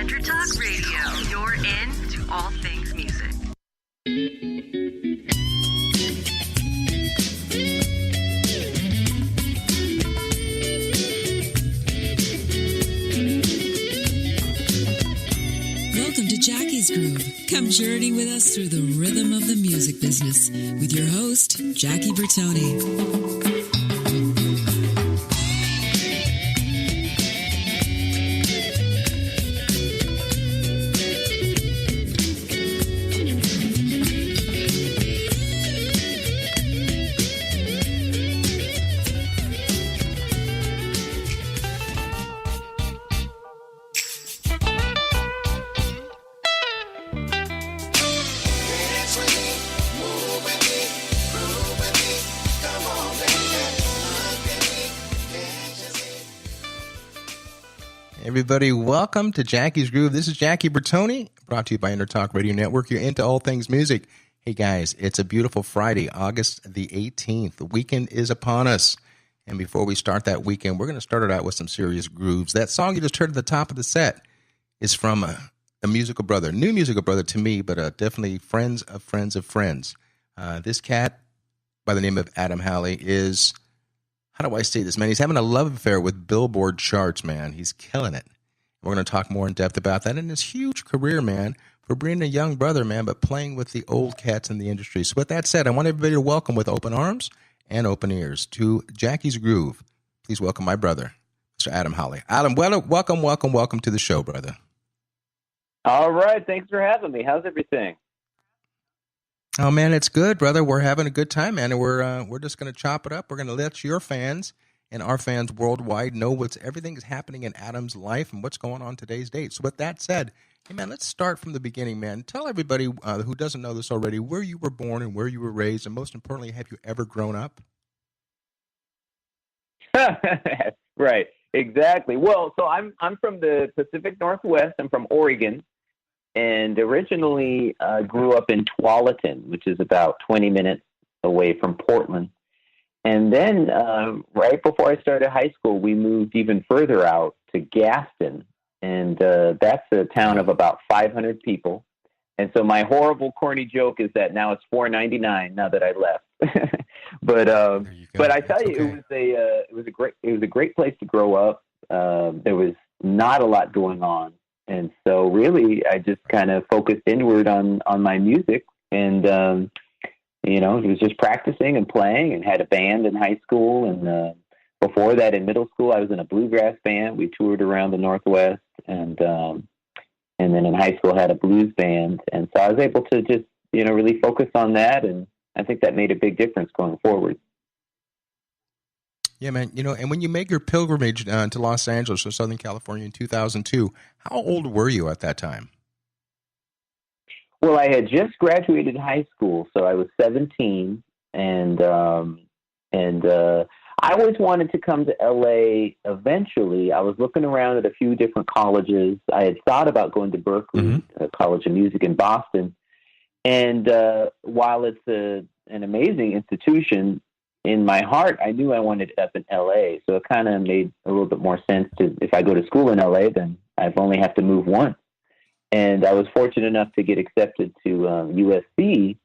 Talk Radio, you're in to all things music. Welcome to Jackie's Groove. Come journey with us through the rhythm of the music business with your host, Jackie Bertoni. Everybody, welcome to Jackie's Groove. This is Jackie Bertoni, brought to you by Talk Radio Network. You're into all things music. Hey guys, it's a beautiful Friday, August the 18th. The weekend is upon us. And before we start that weekend, we're going to start it out with some serious grooves. That song you just heard at the top of the set is from a musical brother, new musical brother to me, but definitely friends of friends of friends. This cat by the name of Adam Hawley is... How do I say this, man? He's having a love affair with Billboard charts, man. He's killing it. We're going to talk more in depth about that and his huge career, man, for being a young brother, man, but playing with the old cats in the industry. So with that said, I want everybody to welcome with open arms and open ears to Jackie's Groove. Please welcome my brother, Mr. Adam Hawley. Adam, welcome to the show, brother. All right. Thanks for having me. How's everything? Oh, man, it's good, brother. We're having a good time, man, and we're just going to chop it up. We're going to let your fans and our fans worldwide know everything is happening in Adam's life and what's going on today's date. So with that said, hey, man, let's start from the beginning, man. Tell everybody who doesn't know this already where you were born and where you were raised, and most importantly, have you ever grown up? Right, exactly. Well, so I'm from the Pacific Northwest. I'm from Oregon. And originally grew up in Tualatin, which is about 20 minutes away from Portland. And then right before I started high school, we moved even further out to Gaston. And that's a town of about 500 people. And so my horrible, corny joke is that now it's $4.99 now that I left. But I tell you, okay. It was a great place to grow up. There was not a lot going on. And so really, I just kind of focused inward on my music and, it was just practicing and playing and had a band in high school. And before that, in middle school, I was in a bluegrass band. We toured around the Northwest and then in high school, had a blues band. And so I was able to just, really focus on that. And I think that made a big difference going forward. Yeah, man. And when you make your pilgrimage to Los Angeles or Southern California in 2002, how old were you at that time? Well, I had just graduated high school, so I was 17, and I always wanted to come to LA eventually. I was looking around at a few different colleges. I had thought about going to Berkeley, College of Music in Boston, and while it's an amazing institution, in my heart, I knew I wanted it up in LA. So it kind of made a little bit more sense to, if I go to school in LA, then I've only have to move once. And I was fortunate enough to get accepted to USC,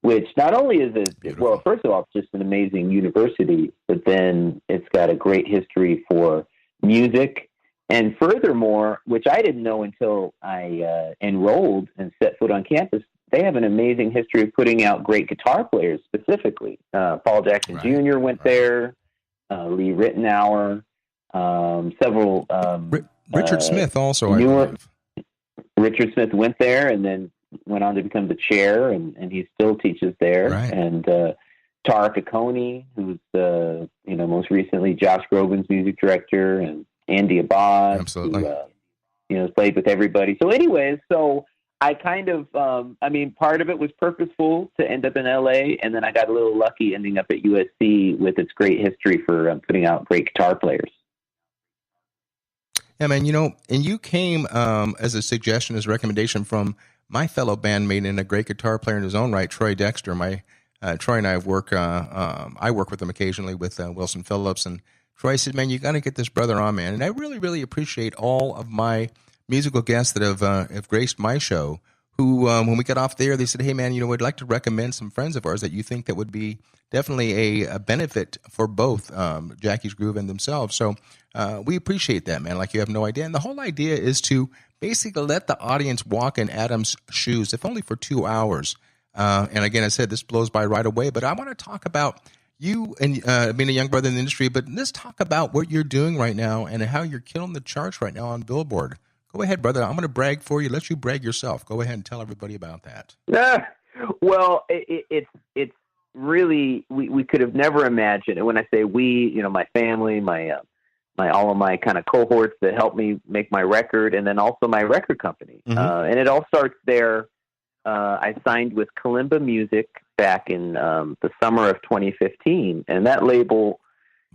which not only is well, first of all, it's just an amazing university, but then it's got a great history for music. And furthermore, which I didn't know until I enrolled and set foot on campus, they have an amazing history of putting out great guitar players specifically. Paul Jackson Jr. went there, Lee Ritenour, several... Richard Smith also, I believe. Richard Smith went there and then went on to become the chair, and he still teaches there. Right. And Tara Cacconi, who's, most recently Josh Groban's music director, and Andy Abad, absolutely, who, has played with everybody. So anyways, I kind of, part of it was purposeful to end up in LA, and then I got a little lucky ending up at USC with its great history for putting out great guitar players. Yeah, man, and you came as a suggestion, as a recommendation from my fellow bandmate and a great guitar player in his own right, Troy Dexter. Troy and I work with him occasionally with Wilson Phillips, and Troy said, man, you got to get this brother on, man. And I really, really appreciate all of my musical guests that have graced my show who, when we got off there, they said, hey, man, we'd like to recommend some friends of ours that you think that would be definitely a benefit for both Jackie's Groove and themselves. So we appreciate that, man, like you have no idea. And the whole idea is to basically let the audience walk in Adam's shoes, if only for 2 hours. And again, I said this blows by right away, but I want to talk about you and being a young brother in the industry, but let's talk about what you're doing right now and how you're killing the charts right now on Billboard. Go ahead, brother. I'm going to brag for you. Let you brag yourself. Go ahead and tell everybody about that. Well, it's really, we could have never imagined. And when I say we, my family, my all of my kind of cohorts that helped me make my record, and then also my record company. And it all starts there. I signed with Kalimba Music back in the summer of 2015, and that label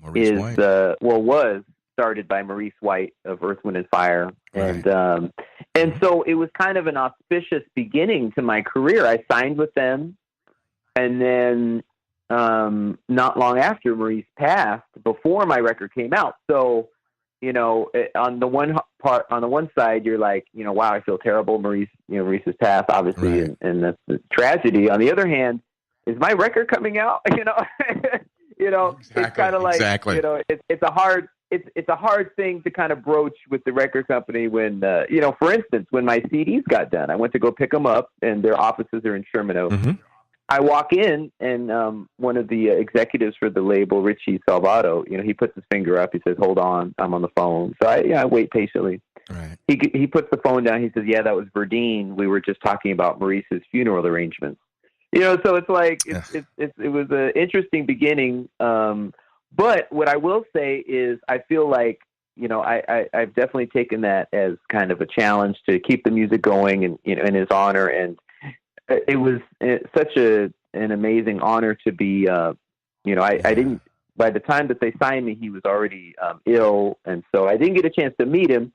was started by Maurice White of Earth, Wind and Fire, and so it was kind of an auspicious beginning to my career. I signed with them, and then not long after Maurice passed, before my record came out. So, on the one side, you're like, wow, I feel terrible. Maurice has passed, obviously, right. and that's a tragedy. On the other hand, is my record coming out? Exactly, it's kind of like, exactly. It's a hard thing to kind of broach with the record company when, for instance, when my CDs got done, I went to go pick them up, and their offices are in Sherman Oaks. I walk in, and one of the executives for the label, Richie Salvato, he puts his finger up. He says, "Hold on, I'm on the phone." So I wait patiently. Right. He puts the phone down. He says, "Yeah, that was Verdine. We were just talking about Maurice's funeral arrangements." So it's like it was an interesting beginning. But what I will say is, I feel like I've definitely taken that as kind of a challenge to keep the music going, and in his honor. And it was such an amazing honor to be. I didn't. By the time that they signed me, he was already ill, and so I didn't get a chance to meet him.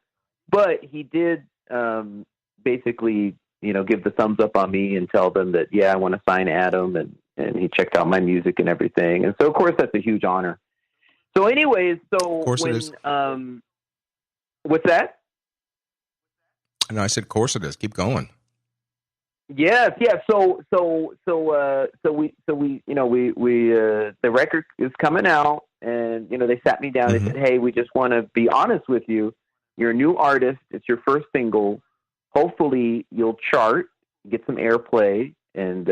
But he did basically, give the thumbs up on me and tell them that, yeah, I want to sign Adam, and he checked out my music and everything. And so, of course, that's a huge honor. So anyways, it is. What's that? No, I said, of course it is. Keep going. Yes, yeah. So we the record is coming out, and they sat me down. They said, "Hey, we just want to be honest with you. You're a new artist. It's your first single. Hopefully, you'll chart, get some airplay, and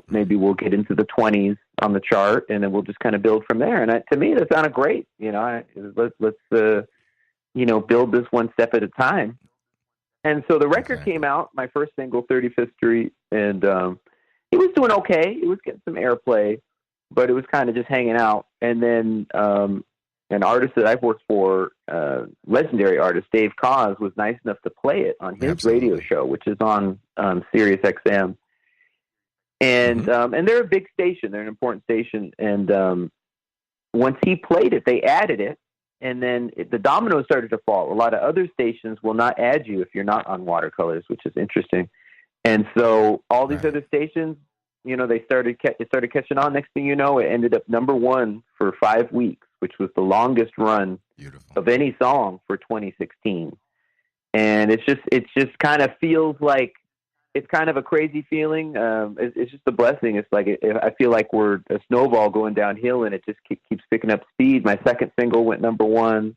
maybe we'll get into the 20s on the chart, and then we'll just kind of build from there." And to me, that sounded great. Let's build this one step at a time. And so the record came out, my first single, 35th Street, and it was doing okay. It was getting some airplay, but it was kind of just hanging out. And then an artist that I've worked for, legendary artist Dave Koz, was nice enough to play it on his radio show, which is on Sirius XM. And they're a big station. They're an important station. And once he played it, they added it. And then the dominoes started to fall. A lot of other stations will not add you if you're not on Watercolors, which is interesting. And so all these other stations, they started catching on. Next thing you know, it ended up number one for 5 weeks, which was the longest run of any song for 2016. And it just kind of feels like, it's kind of a crazy feeling. It's just a blessing. It's like, I feel like we're a snowball going downhill, and it just keeps picking up speed. My second single went number one.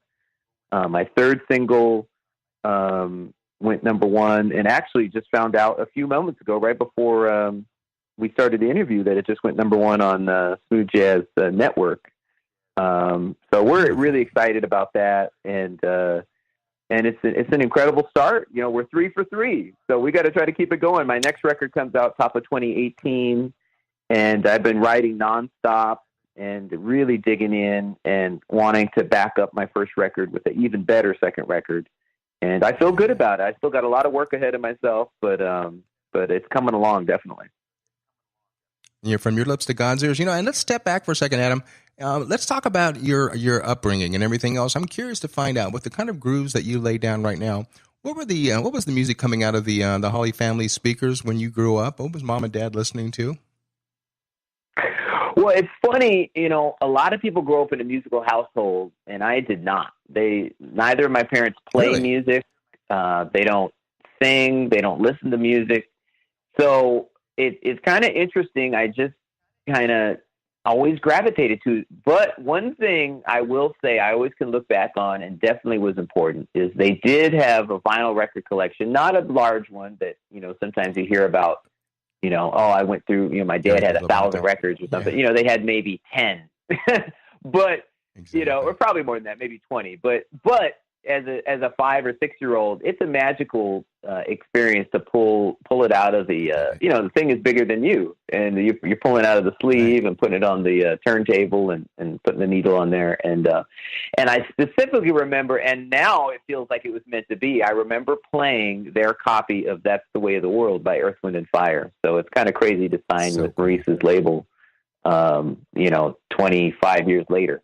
My third single went number one, and actually just found out a few moments ago, right before we started the interview, that it just went number one on Smooth Jazz Network. So we're really excited about that, and it's an incredible start. We're 3 for 3, so we got to try to keep it going. My next record comes out top of 2018, and I've been writing nonstop and really digging in and wanting to back up my first record with an even better second record. And I feel good about it. I still got a lot of work ahead of myself, but it's coming along, definitely. From your lips to God's ears, and let's step back for a second, Adam. Let's talk about your upbringing and everything else. I'm curious to find out, with the kind of grooves that you lay down right now, what was the music coming out of the Hawley family speakers when you grew up? What was mom and dad listening to? Well, it's funny, a lot of people grow up in a musical household, and I did not. Neither of my parents played music. They don't sing. They don't listen to music. So it's kind of interesting. I just kind of always gravitated to. But one thing I will say I always can look back on and definitely was important is they did have a vinyl record collection, not a large one that, sometimes you hear about, I went through, my dad had 1,000 records or something. Yeah. They had maybe 10, but, exactly. Or probably more than that, maybe 20. But as a 5 or 6 year old, it's a magical experience to pull it out of the the thing is bigger than you, and you're pulling it out of the sleeve and putting it on the turntable and putting the needle on there, and I specifically remember, and now it feels like it was meant to be. I remember playing their copy of "That's the Way of the World" by Earth, Wind and Fire. So it's kind of crazy to sign with Maurice's label, 25 years later.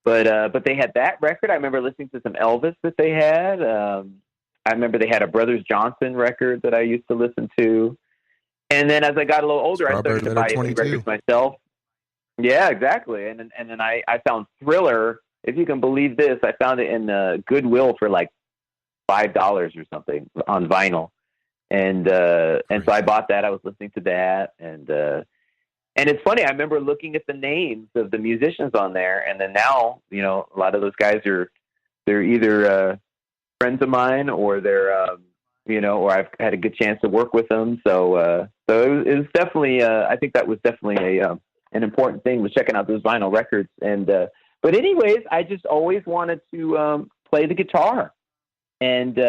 But they had that record. I remember listening to some Elvis that they had. I remember they had a Brothers Johnson record that I used to listen to. And then as I got a little older, I started to buy records myself. Yeah, exactly. And then I found Thriller. If you can believe this, I found it in Goodwill for like $5 or something on vinyl. And so I bought that. I was listening to that. And it's funny, I remember looking at the names of the musicians on there, and then now, a lot of those guys they're either friends of mine, or they're, or I've had a good chance to work with them. So it was definitely, I think that was definitely an important thing, was checking out those vinyl records. And but anyways, I just always wanted to play the guitar, and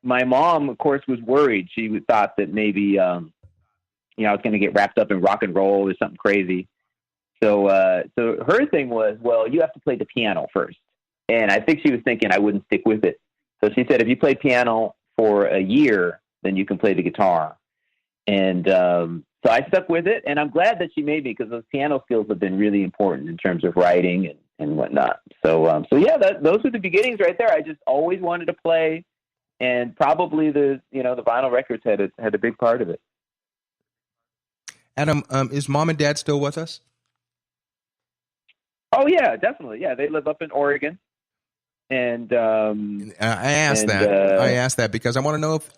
my mom, of course, was worried. She thought that maybe. I was going to get wrapped up in rock and roll or something crazy. So her thing was, well, you have to play the piano first. And I think she was thinking I wouldn't stick with it. So she said, if you play piano for a year, then you can play the guitar. And so I stuck with it, and I'm glad that she made me, because those piano skills have been really important in terms of writing and whatnot. So yeah, those were the beginnings right there. I just always wanted to play, and probably the vinyl records had a big part of it. Adam, is mom and dad still with us? Oh yeah, definitely. Yeah, they live up in Oregon, and I asked that because I want to know if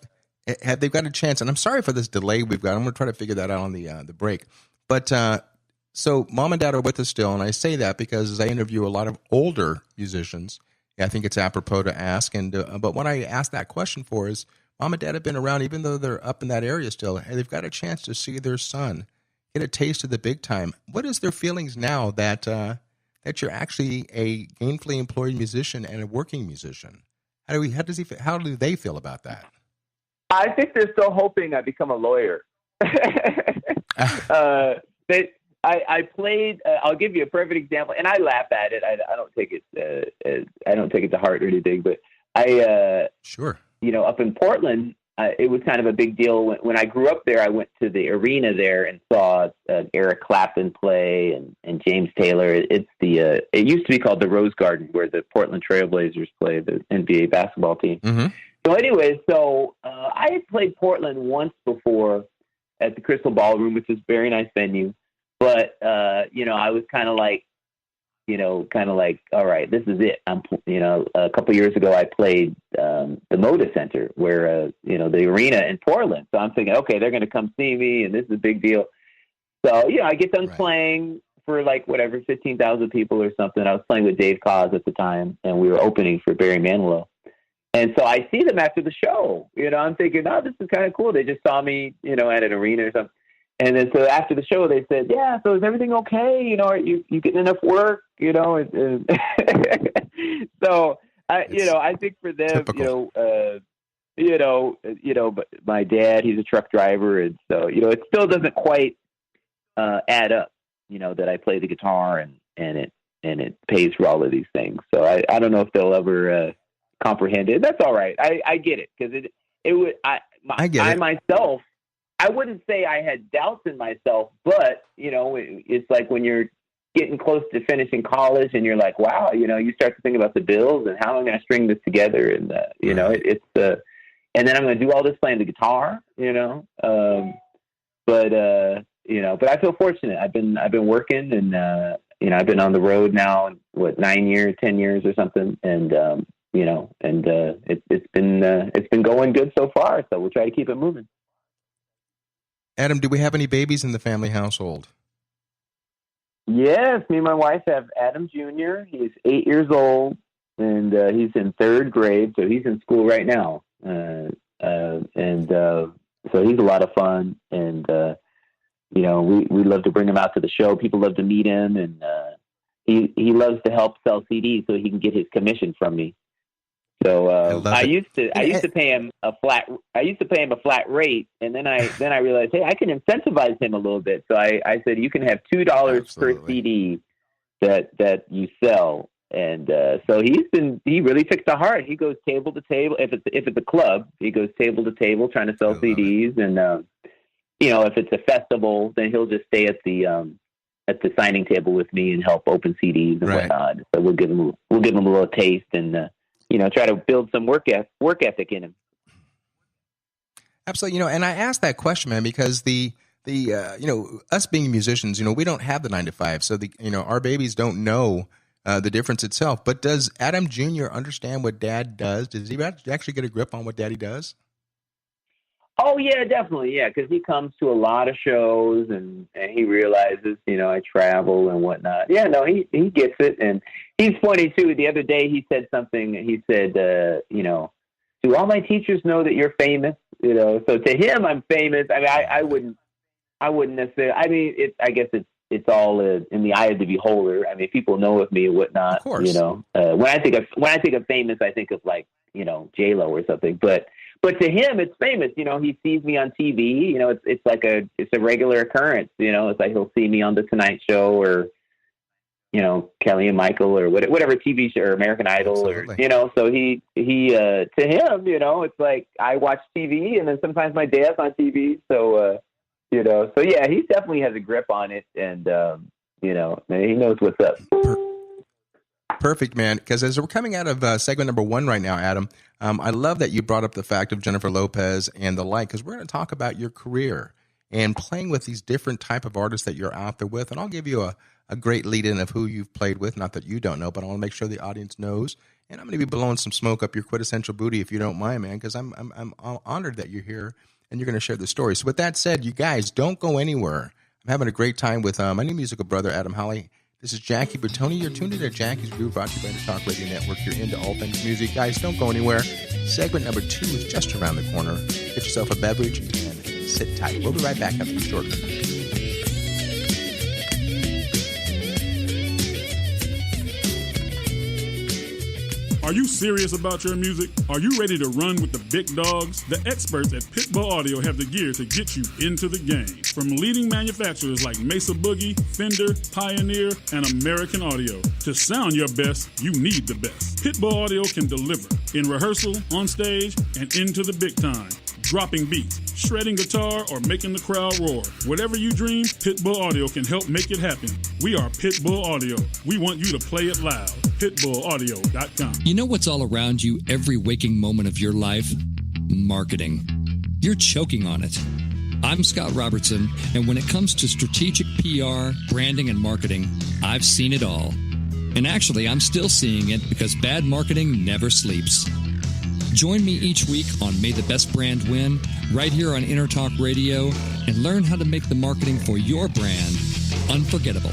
have they got a chance. And I'm sorry for this delay we've got. I'm going to try to figure that out on the break. But so mom and dad are with us still, and I say that because as I interview a lot of older musicians, I think it's apropos to ask. And but what I asked that question for is, mom and dad have been around, even though they're up in that area still, and they've got a chance to see their son get a taste of the big time. What is their feelings now that you're actually a gainfully employed musician and a working musician? How do they feel about that? I think they're still hoping I become a lawyer. I played. I'll give you a perfect example, and I laugh at it. I don't take it to heart or anything, but sure. Up in Portland, it was kind of a big deal. When I grew up there, I went to the arena there and saw Eric Clapton play and James Taylor. It used to be called the Rose Garden, where the Portland Trailblazers play, the NBA basketball team. Mm-hmm. So anyways, I had played Portland once before at the Crystal Ballroom, which is a very nice venue. But, I was kind of like, all right, this is it. A couple years ago, I played the Moda Center, where, the arena in Portland. So I'm thinking, okay, they're going to come see me, and this is a big deal. So, I get done playing for 15,000 people or something. I was playing with Dave Koz at the time, and we were opening for Barry Manilow. And so I see them after the show. I'm thinking, oh, this is kind of cool. They just saw me, at an arena or something. And then so after the show, they said, yeah, so is everything okay? Are you getting enough work? So I think for them, but my dad, he's a truck driver. And so, it still doesn't quite add up, that I play the guitar and it pays for all of these things. So I don't know if they'll ever comprehend it. That's all right. I get it, because I myself, I wouldn't say I had doubts in myself, but, it's like when you're getting close to finishing college and you're like, wow, you start to think about the bills and how am I going to string this together. And, and then I'm going to do all this playing the guitar, but I feel fortunate. I've been working, and, I've been on the road now, 10 years or something. And, and it's been going good so far. So we'll try to keep it moving. Adam, do we have any babies in the family household? Yes, me and my wife have Adam Jr. He's 8 years old, and he's in third grade, so he's in school right now. So he's a lot of fun, and we love to bring him out to the show. People love to meet him, and he loves to help sell CDs so he can get his commission from me. So I used to pay him a flat rate, and then I realized, hey, I can incentivize him a little bit. So I said, you can have $2 per CD that you sell. And so he really took to heart. He goes table to table. If it's a club, he goes table to table trying to sell CDs. And if it's a festival, then he'll just stay at the signing table with me and help open CDs and whatnot. So we'll give him a little taste and try to build some work ethic in him. Absolutely. And I asked that question, man, because the us being musicians, we don't have the 9 to 5. So our babies don't know the difference itself. But does Adam Jr. understand what Dad does? Does he actually get a grip on what Daddy does? Oh, yeah, definitely. Yeah, because he comes to a lot of shows and he realizes, I travel and whatnot. Yeah, no, he gets it. And he's funny, too. The other day he said something. He said, do all my teachers know that you're famous? So to him, I'm famous. I mean, I wouldn't necessarily. I mean, I guess it's all in the eye of the beholder. I mean, people know of me and whatnot. Of course. When I think of famous, I think of like J-Lo or something. But to him, it's famous. He sees me on TV. It's a regular occurrence. It's like he'll see me on the Tonight Show or Kelly and Michael or whatever TV show or American Idol. Absolutely. Or So he to him, it's like I watch TV and then sometimes my dad's on TV. So. So yeah, he definitely has a grip on it, and he knows what's up. Perfect, man. Because as we're coming out of segment number 1 right now, Adam, I love that you brought up the fact of Jennifer Lopez and the like, because we're going to talk about your career and playing with these different type of artists that you're out there with, and I'll give you a great lead-in of who you've played with. Not that you don't know, but I want to make sure the audience knows. And I'm going to be blowing some smoke up your quintessential booty if you don't mind, man, because I'm honored that you're here. And you're going to share the story. So with that said, you guys don't go anywhere. I'm having a great time with my new musical brother, Adam Hawley. This is Jackie Bertoni. You're tuned into Jackie's Groove, brought to you by the Talk Radio Network. You're into all things music. Guys, don't go anywhere. Segment number 2 is just around the corner. Get yourself a beverage and sit tight. We'll be right back after the short break. Are you serious about your music? Are you ready to run with the big dogs? The experts at Pitbull Audio have the gear to get you into the game. From leading manufacturers like Mesa Boogie, Fender, Pioneer, and American Audio. To sound your best, you need the best. Pitbull Audio can deliver in rehearsal, on stage, and into the big time. Dropping beats, shredding guitar, or making the crowd roar. Whatever you dream, Pitbull Audio can help make it happen. We are Pitbull Audio. We want you to play it loud. PitbullAudio.com. You know what's all around you every waking moment of your life? Marketing. You're choking on it. I'm Scott Robertson, and when it comes to strategic PR, branding, and marketing, I've seen it all. And actually, I'm still seeing it because bad marketing never sleeps. Join me each week on May the Best Brand Win, right here on Intertalk Radio, and learn how to make the marketing for your brand unforgettable.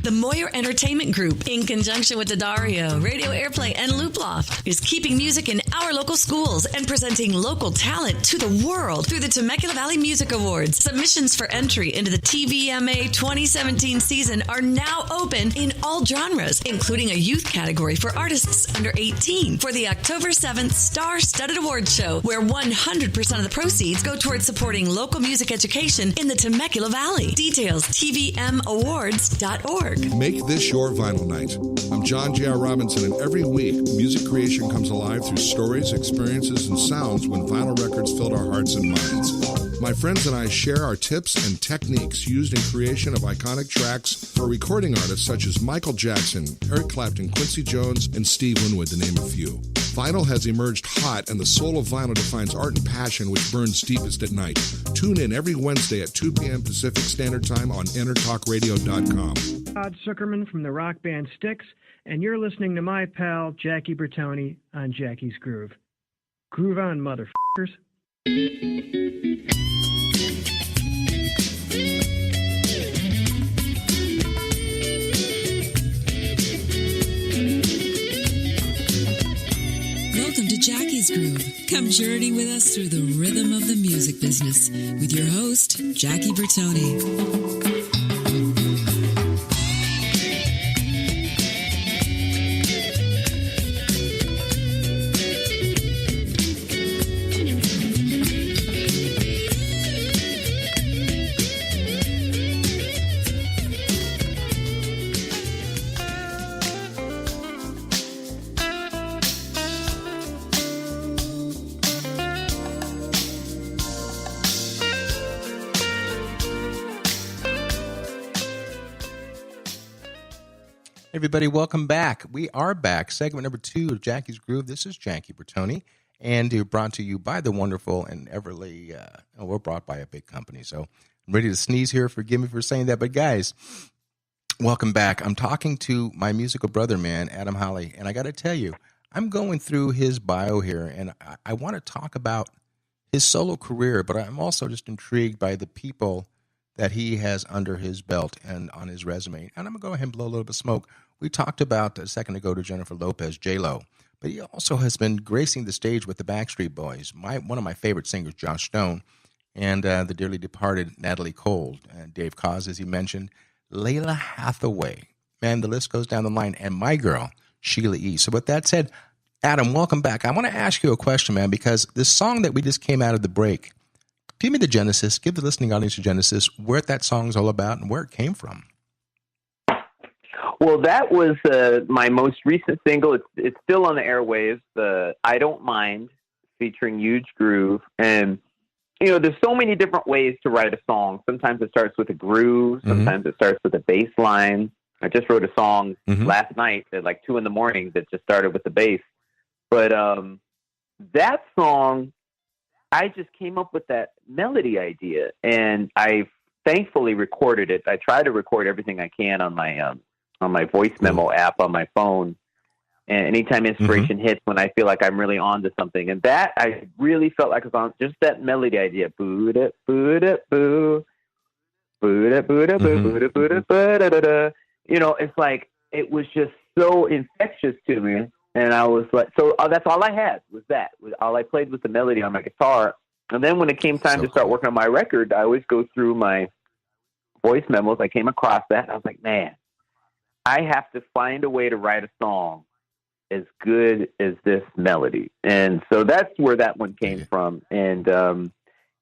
The Moyer Entertainment Group, in conjunction with Daddario, Radio Airplay, and Looploft, is keeping music in our local schools and presenting local talent to the world through the Temecula Valley Music Awards. Submissions for entry into the TVMA 2017 season are now open in all genres, including a youth category for artists under 18 for the October 7th Star-Studded Awards Show, where 100% of the proceeds go towards supporting local music education in the Temecula Valley. Details, tvmawards.org. Make this your vinyl night. I'm John J.R. Robinson, and every week, music creation comes alive through stories, experiences, and sounds when vinyl records filled our hearts and minds. My friends and I share our tips and techniques used in creation of iconic tracks for recording artists such as Michael Jackson, Eric Clapton, Quincy Jones, and Steve Winwood, to name a few. Vinyl has emerged hot, and the soul of vinyl defines art and passion which burns deepest at night. Tune in every Wednesday at 2 p.m. Pacific Standard Time on EnterTalkRadio.com. Todd Zuckerman from the rock band Styx, and you're listening to my pal Jackie Bertoni on Jackie's Groove. Groove on, motherfuckers. Welcome to Jackie's Groove. Come journey with us through the rhythm of the music business with your host, Jackie Bertoni. Everybody, welcome back. We are back. Segment number 2 of Jackie's Groove. This is Jackie Bertoni, and we're brought to you by the wonderful and everly, we're brought by a big company. So I'm ready to sneeze here. Forgive me for saying that. But guys, welcome back. I'm talking to my musical brother, man, Adam Hawley. And I got to tell you, I'm going through his bio here, and I want to talk about his solo career, but I'm also just intrigued by the people that he has under his belt and on his resume. And I'm going to go ahead and blow a little bit of smoke. We talked about a second ago to Jennifer Lopez, J-Lo, but he also has been gracing the stage with the Backstreet Boys, one of my favorite singers, Josh Stone, and the dearly departed Natalie Cole, Dave Koz, as he mentioned, Layla Hathaway. Man, the list goes down the line, and my girl, Sheila E. So with that said, Adam, welcome back. I want to ask you a question, man, because this song that we just came out of the break, give me the genesis, give the listening audience a genesis, where that song's all about and where it came from. Well, that was my most recent single. It's still on the airwaves, I Don't Mind, featuring Euge Groove. And, you know, there's so many different ways to write a song. Sometimes it starts with a groove. Sometimes it starts with a bass line. I just wrote a song last night at like 2 a.m. that just started with the bass. But that song, I just came up with that melody idea, and I thankfully recorded it. I try to record everything I can on my voice memo app on my phone. And anytime inspiration hits, when I feel like I'm really on to something, and that I really felt like I was on just that melody idea. Boo da boo da boo, boo da boo da boo, boo da boo da boo da da da. You know, it's like it was just so infectious to me. And I was like, so that's all I had was that. All I played was the melody on my guitar. And then when it came time to start working on my record, I always go through my voice memos. I came across that. And I was like, man, I have to find a way to write a song as good as this melody. And so that's where that one came from. And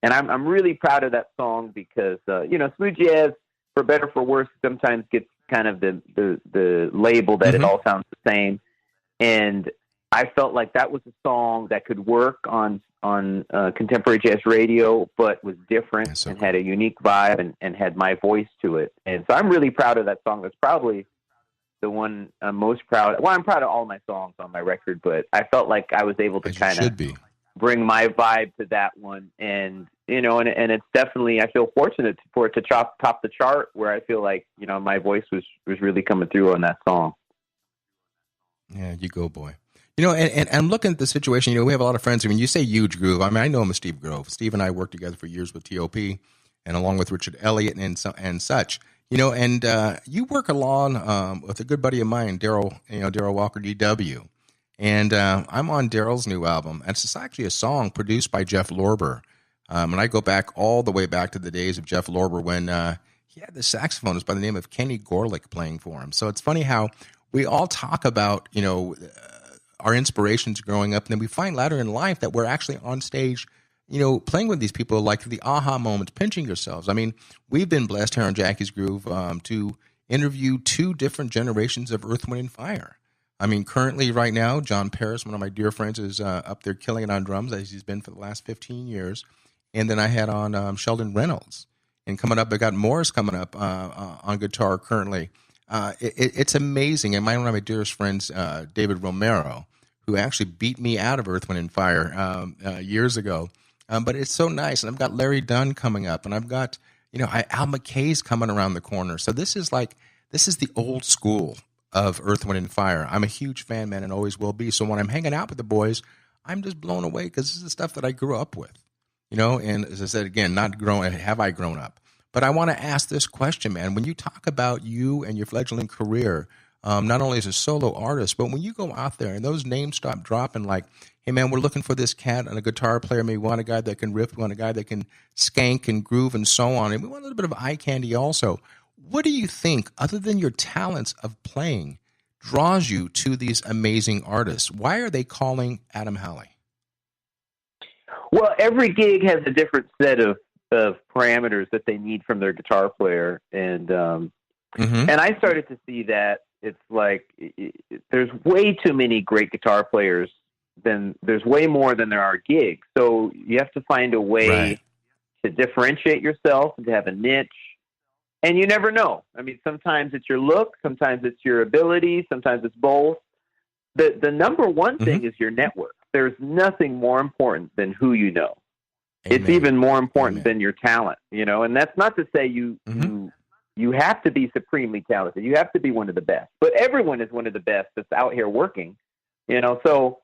I'm really proud of that song because, you know, smooth jazz, for better or for worse, sometimes gets kind of the label that it all sounds the same. And I felt like that was a song that could work on contemporary jazz radio, but was different and had a unique vibe and had my voice to it. And so I'm really proud of that song. That's probably the one I'm most proud of. Well, I'm proud of all my songs on my record, but I felt like I was able to kind of bring my vibe to that one. And, you know, and it's definitely, I feel fortunate for it to top the chart, where I feel like, you know, my voice was really coming through on that song. Yeah, you go, boy. You know, and I'm looking at the situation. You know, we have a lot of friends. I mean, you say Euge Groove. I mean, I know him as Steve Grove. Steve and I worked together for years with T.O.P. and along with Richard Elliott and such. You know, and you work along with a good buddy of mine, Daryl Walker, D.W. And I'm on Daryl's new album. And it's actually a song produced by Jeff Lorber. And I go back all the way back to the days of Jeff Lorber when he had the saxophonist by the name of Kenny Gorlick playing for him. So it's funny how we all talk about, you know, our inspirations growing up, and then we find later in life that we're actually on stage, you know, playing with these people, like the aha moments, pinching yourselves. I mean, we've been blessed here on Jackie's Groove to interview 2 different generations of Earth, Wind, and Fire. I mean, currently right now, John Paris, one of my dear friends, is up there killing it on drums, as he's been for the last 15 years. And then I had on Sheldon Reynolds. And coming up, I got Morris coming up on guitar currently. It's amazing. And one of my dearest friends, David Romero, who actually beat me out of Earth, Wind, and Fire years ago. But it's so nice. And I've got Larry Dunn coming up. And I've got, you know, Al McKay's coming around the corner. So this is the old school of Earth, Wind, and Fire. I'm a huge fan, man, and always will be. So when I'm hanging out with the boys, I'm just blown away because this is the stuff that I grew up with, you know. And as I said, again, have I grown up? But I want to ask this question, man. When you talk about you and your fledgling career, not only as a solo artist, but when you go out there and those names stop dropping, like, hey, man, we're looking for this cat and a guitar player. Maybe we want a guy that can riff. We want a guy that can skank and groove and so on. And we want a little bit of eye candy also. What do you think, other than your talents of playing, draws you to these amazing artists? Why are they calling Adam Hawley? Well, every gig has a different set of parameters that they need from their guitar player. And and I started to see that it's like there's way too many great guitar players. There's way more than there are gigs. So you have to find a way to differentiate yourself and to have a niche. And you never know. I mean, sometimes it's your look, sometimes it's your ability, sometimes it's both. The number one thing is your network. There's nothing more important than who you know. Amen. It's even more important than your talent, you know. And that's not to say you have to be supremely talented. You have to be one of the best. But everyone is one of the best that's out here working, you know. So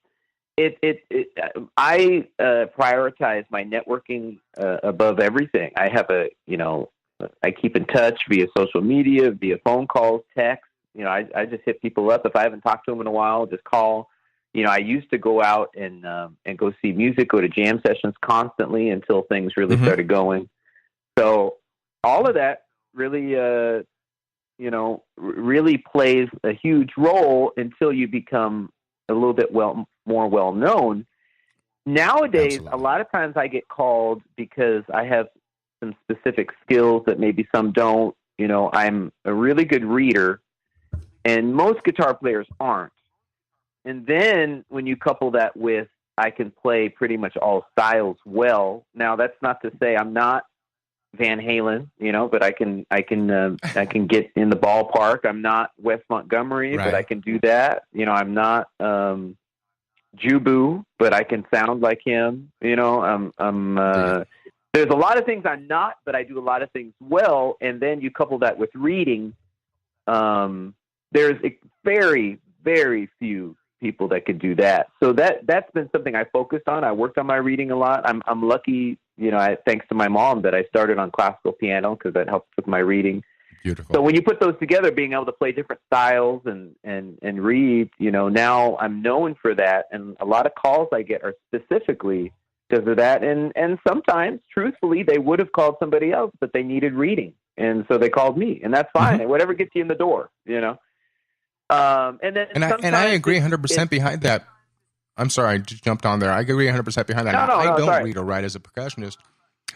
I prioritize my networking above everything. I have I keep in touch via social media, via phone calls, text. You know, I just hit people up. If I haven't talked to them in a while, just call. You know, I used to go out and go see music, go to jam sessions constantly until things really started going. So all of that really, really plays a huge role until you become a little bit more well known. Nowadays, a lot of times I get called because I have some specific skills that maybe some don't. You know, I'm a really good reader, and most guitar players aren't. And then when you couple that with I can play pretty much all styles well. Now that's not to say I'm not Van Halen, you know, but I can get in the ballpark. I'm not Wes Montgomery, but I can do that. You know, I'm not Jubu, but I can sound like him. You know, there's a lot of things I'm not, but I do a lot of things well. And then you couple that with reading. There's very, very few people that could do that. So that's been something I focused on. I worked on my reading a lot. I'm lucky, you know, thanks to my mom that I started on classical piano because that helps with my reading. Beautiful. So when you put those together, being able to play different styles and read, you know, now I'm known for that. And a lot of calls I get are specifically because of that. And sometimes, truthfully, they would have called somebody else, but they needed reading. And so they called me, and that's fine. And whatever gets you in the door, you know? And I agree 100% behind that. I'm sorry, I just jumped on there. I agree 100% behind that. I don't read or write as a percussionist.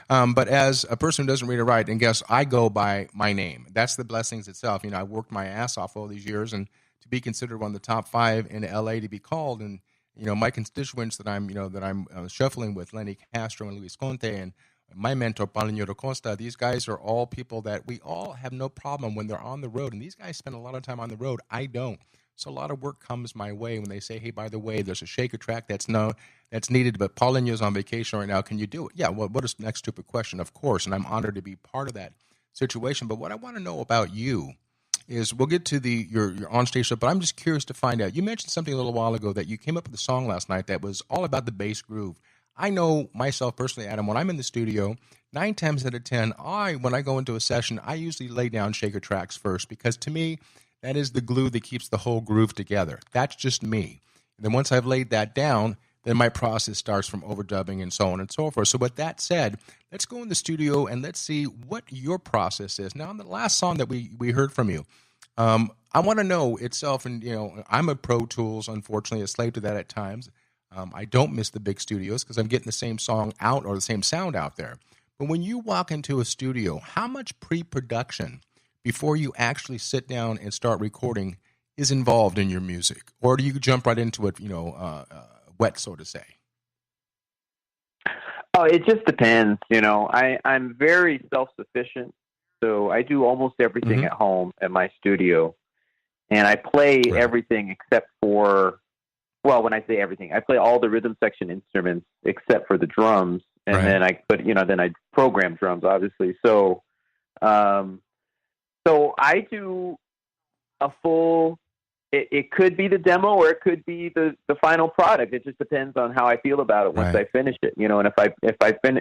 But as a person who doesn't read or write, and guess I go by my name. That's the blessings itself. You know, I worked my ass off all these years, and to be considered one of the top 5 in LA to be called, and you know, my constituents that I'm shuffling with, Lenny Castro and Luis Conte, and my mentor Paulinho da Costa. These guys are all people that we all have no problem when they're on the road, and these guys spend a lot of time on the road. I don't. So a lot of work comes my way when they say, hey, by the way, there's a shaker track that's needed, but Paulinho's on vacation right now. Can you do it? Yeah, well, what is the next stupid question? Of course, and I'm honored to be part of that situation. But what I want to know about you is we'll get to your on-stage stuff, but I'm just curious to find out. You mentioned something a little while ago that you came up with a song last night that was all about the bass groove. I know myself personally, Adam, when I'm in the studio, 9 times out of 10, when I go into a session, I usually lay down shaker tracks first because to me, that is the glue that keeps the whole groove together. That's just me. And then once I've laid that down, then my process starts from overdubbing and so on and so forth. So with that said, let's go in the studio and let's see what your process is. Now, on the last song that we heard from you, I want to know itself, and you know, I'm a Pro Tools, unfortunately, a slave to that at times. I don't miss the big studios because I'm getting the same song out or the same sound out there. But when you walk into a studio, how much pre-production before you actually sit down and start recording is involved in your music? Or do you jump right into it, wet, so to say? Oh, it just depends. You know, I'm very self-sufficient, so I do almost everything at home at my studio. And I play everything except for, well, when I say everything, I play all the rhythm section instruments except for the drums. And then I program drums, obviously. So I do a full it could be the demo or it could be the final product. It just depends on how I feel about it once I finish it, you know. And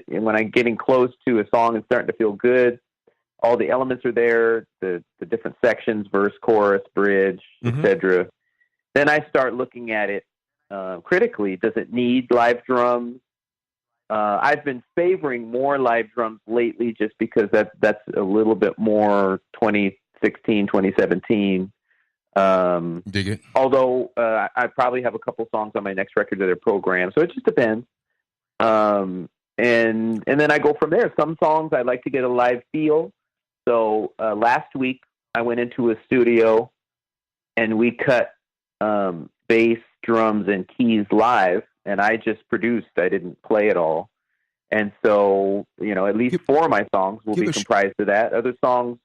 when I'm getting close to a song and starting to feel good, all the elements are there, the different sections, verse, chorus, bridge, etc. Then I start looking at it critically. Does it need live drums? I've been favoring more live drums lately just because that's a little bit more 2016, 2017. Dig it. Although I probably have a couple songs on my next record that are programmed, so it just depends. And then I go from there. Some songs I like to get a live feel. So last week I went into a studio and we cut bass, drums, and keys live, and I just produced. I didn't play at all. And so, you know, at least 4 of my songs will be comprised of that. Other songs,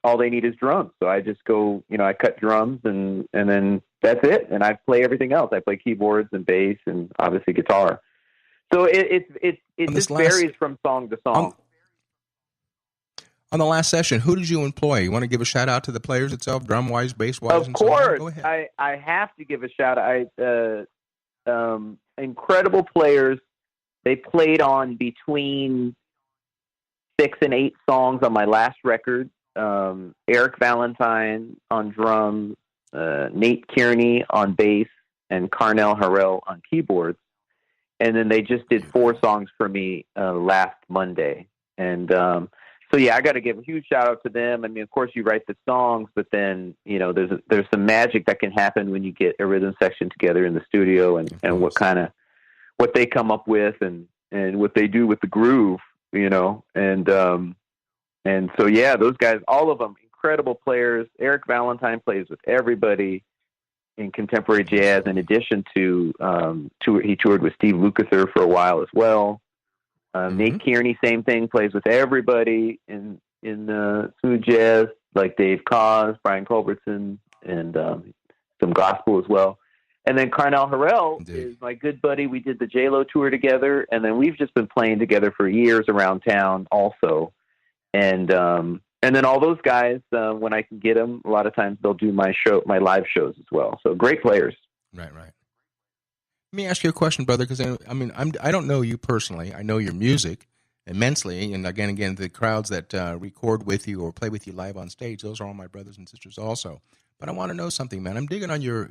all they need is drums. So I just go, you know, I cut drums and then that's it. And I play everything else. I play keyboards and bass and obviously guitar. So it just varies from song to song. On the last session, who did you employ? You want to give a shout out to the players itself, drum wise, bass wise? Of course. Go ahead. I have to give a shout out. Incredible players. They played on between 6 and 8 songs on my last record. Eric Valentine on drums, Nate Kearney on bass, and Carnell Harrell on keyboards. And then they just did 4 songs for me last Monday. And so, yeah, I got to give a huge shout out to them. I mean, of course, you write the songs, but then, you know, there's some magic that can happen when you get a rhythm section together in the studio and what they come up with and what they do with the groove, you know. And so, yeah, those guys, all of them, incredible players. Eric Valentine plays with everybody in contemporary jazz, in addition to he toured with Steve Lukather for a while as well. Nate Kearney, same thing, plays with everybody in smooth jazz, like Dave Koz, Brian Culbertson, and some gospel as well. And then Carnell Harrell is my good buddy. We did the J-Lo tour together, and then we've just been playing together for years around town also. And then all those guys, when I can get them, a lot of times they'll do my live shows as well. So great players. Right. Let me ask you a question, brother, because I don't know you personally. I know your music immensely, and again, the crowds that record with you or play with you live on stage, those are all my brothers and sisters also. But I want to know something, man. I'm digging on your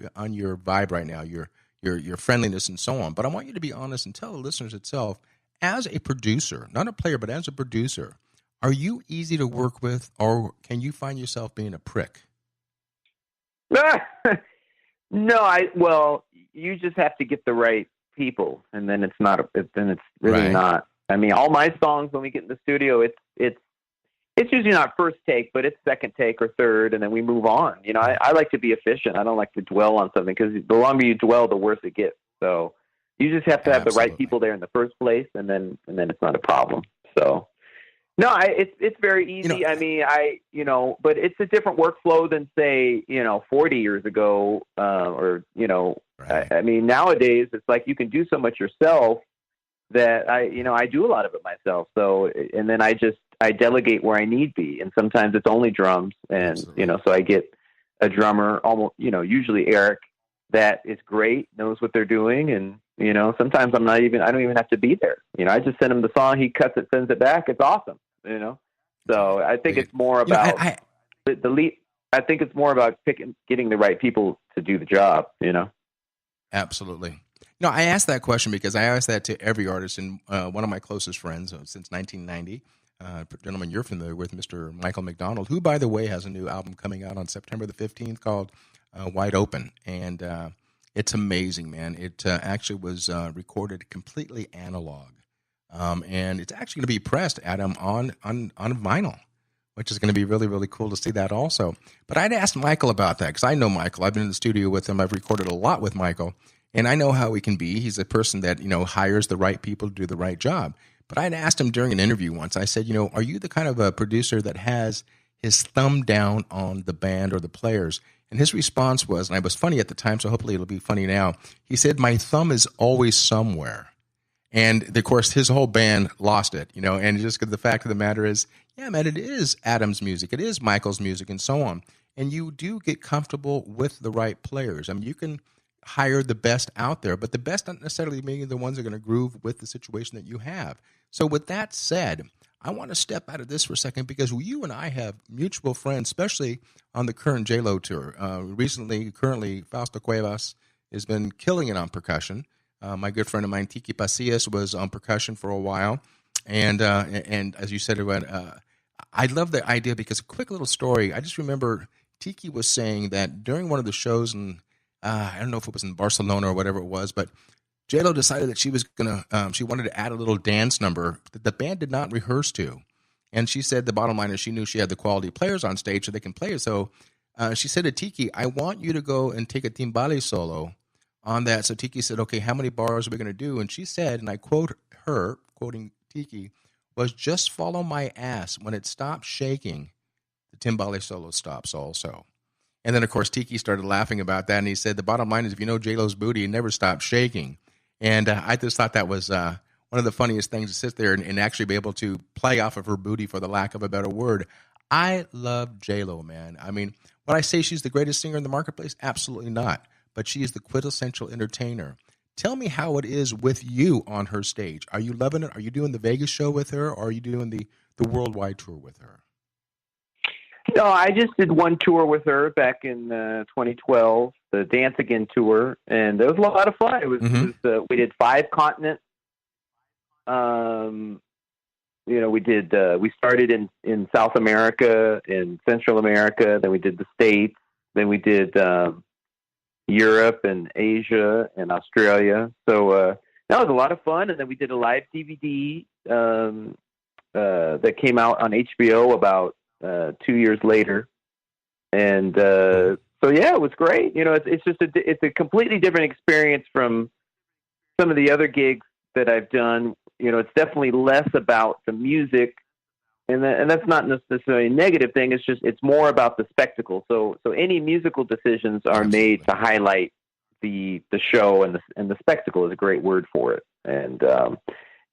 vibe right now, your friendliness and so on. But I want you to be honest and tell the listeners itself, as a producer, not a player, but as a producer, are you easy to work with, or can you find yourself being a prick? No, you just have to get the right people, and then it's really not. I mean, all my songs, when we get in the studio, it's usually not first take, but it's second take or third, and then we move on. You know, I like to be efficient. I don't like to dwell on something, because the longer you dwell, the worse it gets. So you just have to have the right people there in the first place, and then it's not a problem. So. No, it's very easy. You know, I mean, but it's a different workflow than, say, 40 years ago, I mean, nowadays it's like you can do so much yourself that I do a lot of it myself. So, and then I delegate where I need be. And sometimes it's only drums. And, so I get a drummer, almost, usually Eric, that is great, knows what they're doing. And, sometimes I don't even have to be there. I just send him the song, he cuts it, sends it back. It's awesome. So I think it's more about the lead. I think it's more about getting the right people to do the job, Absolutely. No, I asked that question because I asked that to every artist, and one of my closest friends since 1990, gentleman you're familiar with, Mr. Michael McDonald, who, by the way, has a new album coming out on September the 15th called Wide Open. And it's amazing, man. It actually was recorded completely analog. And it's actually going to be pressed, Adam, on vinyl, which is going to be really, really cool to see that also. But I'd asked Michael about that because I know Michael. I've been in the studio with him. I've recorded a lot with Michael, and I know how he can be. He's a person that, hires the right people to do the right job. But I'd asked him during an interview once, I said, are you the kind of a producer that has his thumb down on the band or the players? And his response was, and I was funny at the time, so hopefully it'll be funny now. He said, my thumb is always somewhere. And, of course, his whole band lost it, and just because the fact of the matter is, yeah, man, it is Adam's music. It is Michael's music and so on. and you do get comfortable with the right players. I mean, you can hire the best out there, but the best not necessarily meaning the ones that are going to groove with the situation that you have. So with that said, I want to step out of this for a second because you and I have mutual friends, especially on the current J-Lo tour. Currently, Fausto Cuevas has been killing it on percussion. My good friend of mine, Tiki Pasillas, was on percussion for a while. And as you said, I love the idea because a quick little story. I just remember Tiki was saying that during one of the shows, and I don't know if it was in Barcelona or whatever it was, but J-Lo decided that she was she wanted to add a little dance number that the band did not rehearse to. And she said the bottom line is she knew she had the quality players on stage so they can play it. So she said to Tiki, I want you to go and take a timbale solo on that. So Tiki said, okay, how many bars are we going to do? And she said, and I quote her, quoting Tiki, was just follow my ass. When it stops shaking, the timbale solo stops also. And then, of course, Tiki started laughing about that. And he said, the bottom line is if you know J-Lo's booty, it never stops shaking. And I just thought that was one of the funniest things to sit there and actually be able to play off of her booty, for the lack of a better word. I love J-Lo, man. I mean, when I say she's the greatest singer in the marketplace, absolutely not. But she is the quintessential entertainer. Tell me how it is with you on her stage. Are you loving it? Are you doing the Vegas show with her, or are you doing the worldwide tour with her? No, I just did one tour with her back in 2012, the Dance Again tour, and it was a lot of fun. It was, we did 5 continents. We started in South America, in Central America, then we did the States, then we did Europe and Asia and Australia. So that was a lot of fun. And then we did a live DVD that came out on HBO about 2 years later. And so yeah, it was great. It's a completely different experience from some of the other gigs that I've done. It's definitely less about the music, and that's not necessarily a negative thing. It's more about the spectacle. So any musical decisions are made to highlight the show, and the spectacle is a great word for it.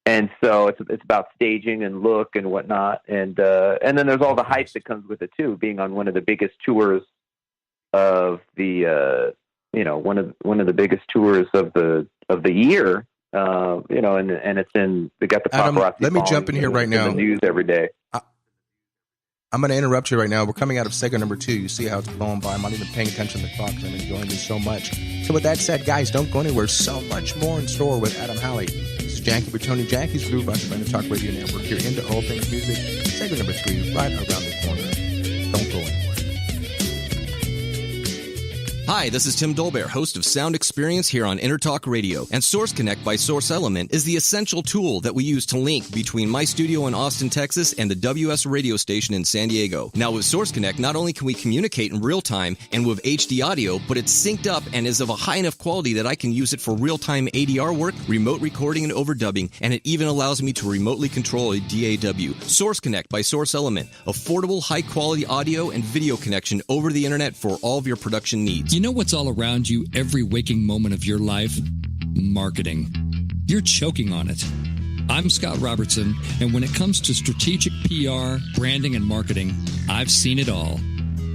And so it's about staging and look and whatnot. And then there's all the hype that comes with it too, being on one of the biggest tours of the, one of the biggest tours of the year. And it's they got the paparazzi. Adam, let me jump in here right now. The news every day. I'm going to interrupt you right now. We're coming out of segment number 2. You see how it's blowing by. I'm not even paying attention to the clock because I'm enjoying this so much. So with that said, guys, don't go anywhere. So much more in store with Adam Hawley. This is Jackie Bertoni, Jackie's Groove, on the Talk Radio Network. You're into all things music. Segment number 3, right around the corner. Don't go anywhere. Hi, this is Tim Dolbear, host of Sound Experience here on Intertalk Radio. And Source Connect by Source Element is the essential tool that we use to link between my studio in Austin, Texas, and the WS radio station in San Diego. Now, with Source Connect, not only can we communicate in real time and with HD audio, but it's synced up and is of a high enough quality that I can use it for real-time ADR work, remote recording, and overdubbing, and it even allows me to remotely control a DAW. Source Connect by Source Element. Affordable, high-quality audio and video connection over the internet for all of your production needs. You know what's all around you every waking moment of your life? Marketing. You're choking on it. I'm Scott Robertson, and when it comes to strategic PR, branding, and marketing, I've seen it all.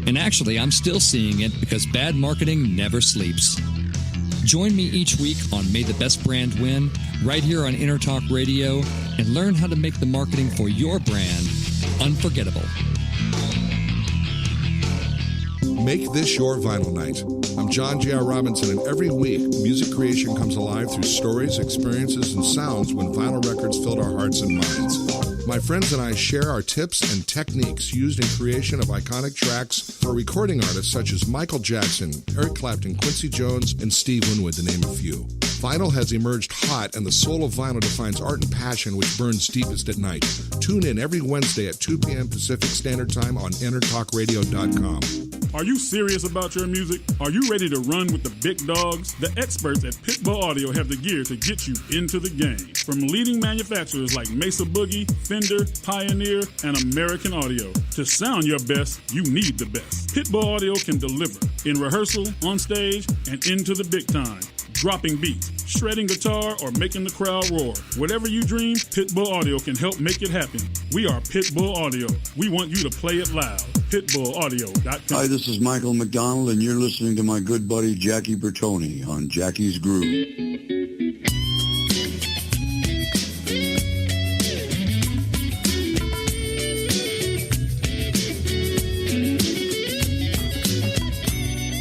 And actually, I'm still seeing it because bad marketing never sleeps. Join me each week on May the Best Brand Win, right here on Intertalk Radio, and learn how to make the marketing for your brand unforgettable. Make this your vinyl night. I'm John J.R. Robinson, and every week, music creation comes alive through stories, experiences, and sounds when vinyl records filled our hearts and minds. My friends and I share our tips and techniques used in creation of iconic tracks for recording artists such as Michael Jackson, Eric Clapton, Quincy Jones, and Steve Winwood, to name a few. Vinyl has emerged hot, and the soul of vinyl defines art and passion which burns deepest at night. Tune in every Wednesday at 2 p.m. Pacific Standard Time on InterTalkRadio.com. Are you serious about your music? Are you ready to run with the big dogs? The experts at Pitbull Audio have the gear to get you into the game. From leading manufacturers like Mesa Boogie, Fender, Pioneer, and American Audio. To sound your best, you need the best. Pitbull Audio can deliver in rehearsal, on stage, and into the big time. dropping beats, shredding guitar, or making the crowd roar. Whatever you dream, Pitbull Audio can help make it happen. We are Pitbull Audio. We want you to play it loud. PitbullAudio.com. Hi, this is Michael McDonald, and you're listening to my good buddy Jackie Bertoni on Jackie's Groove.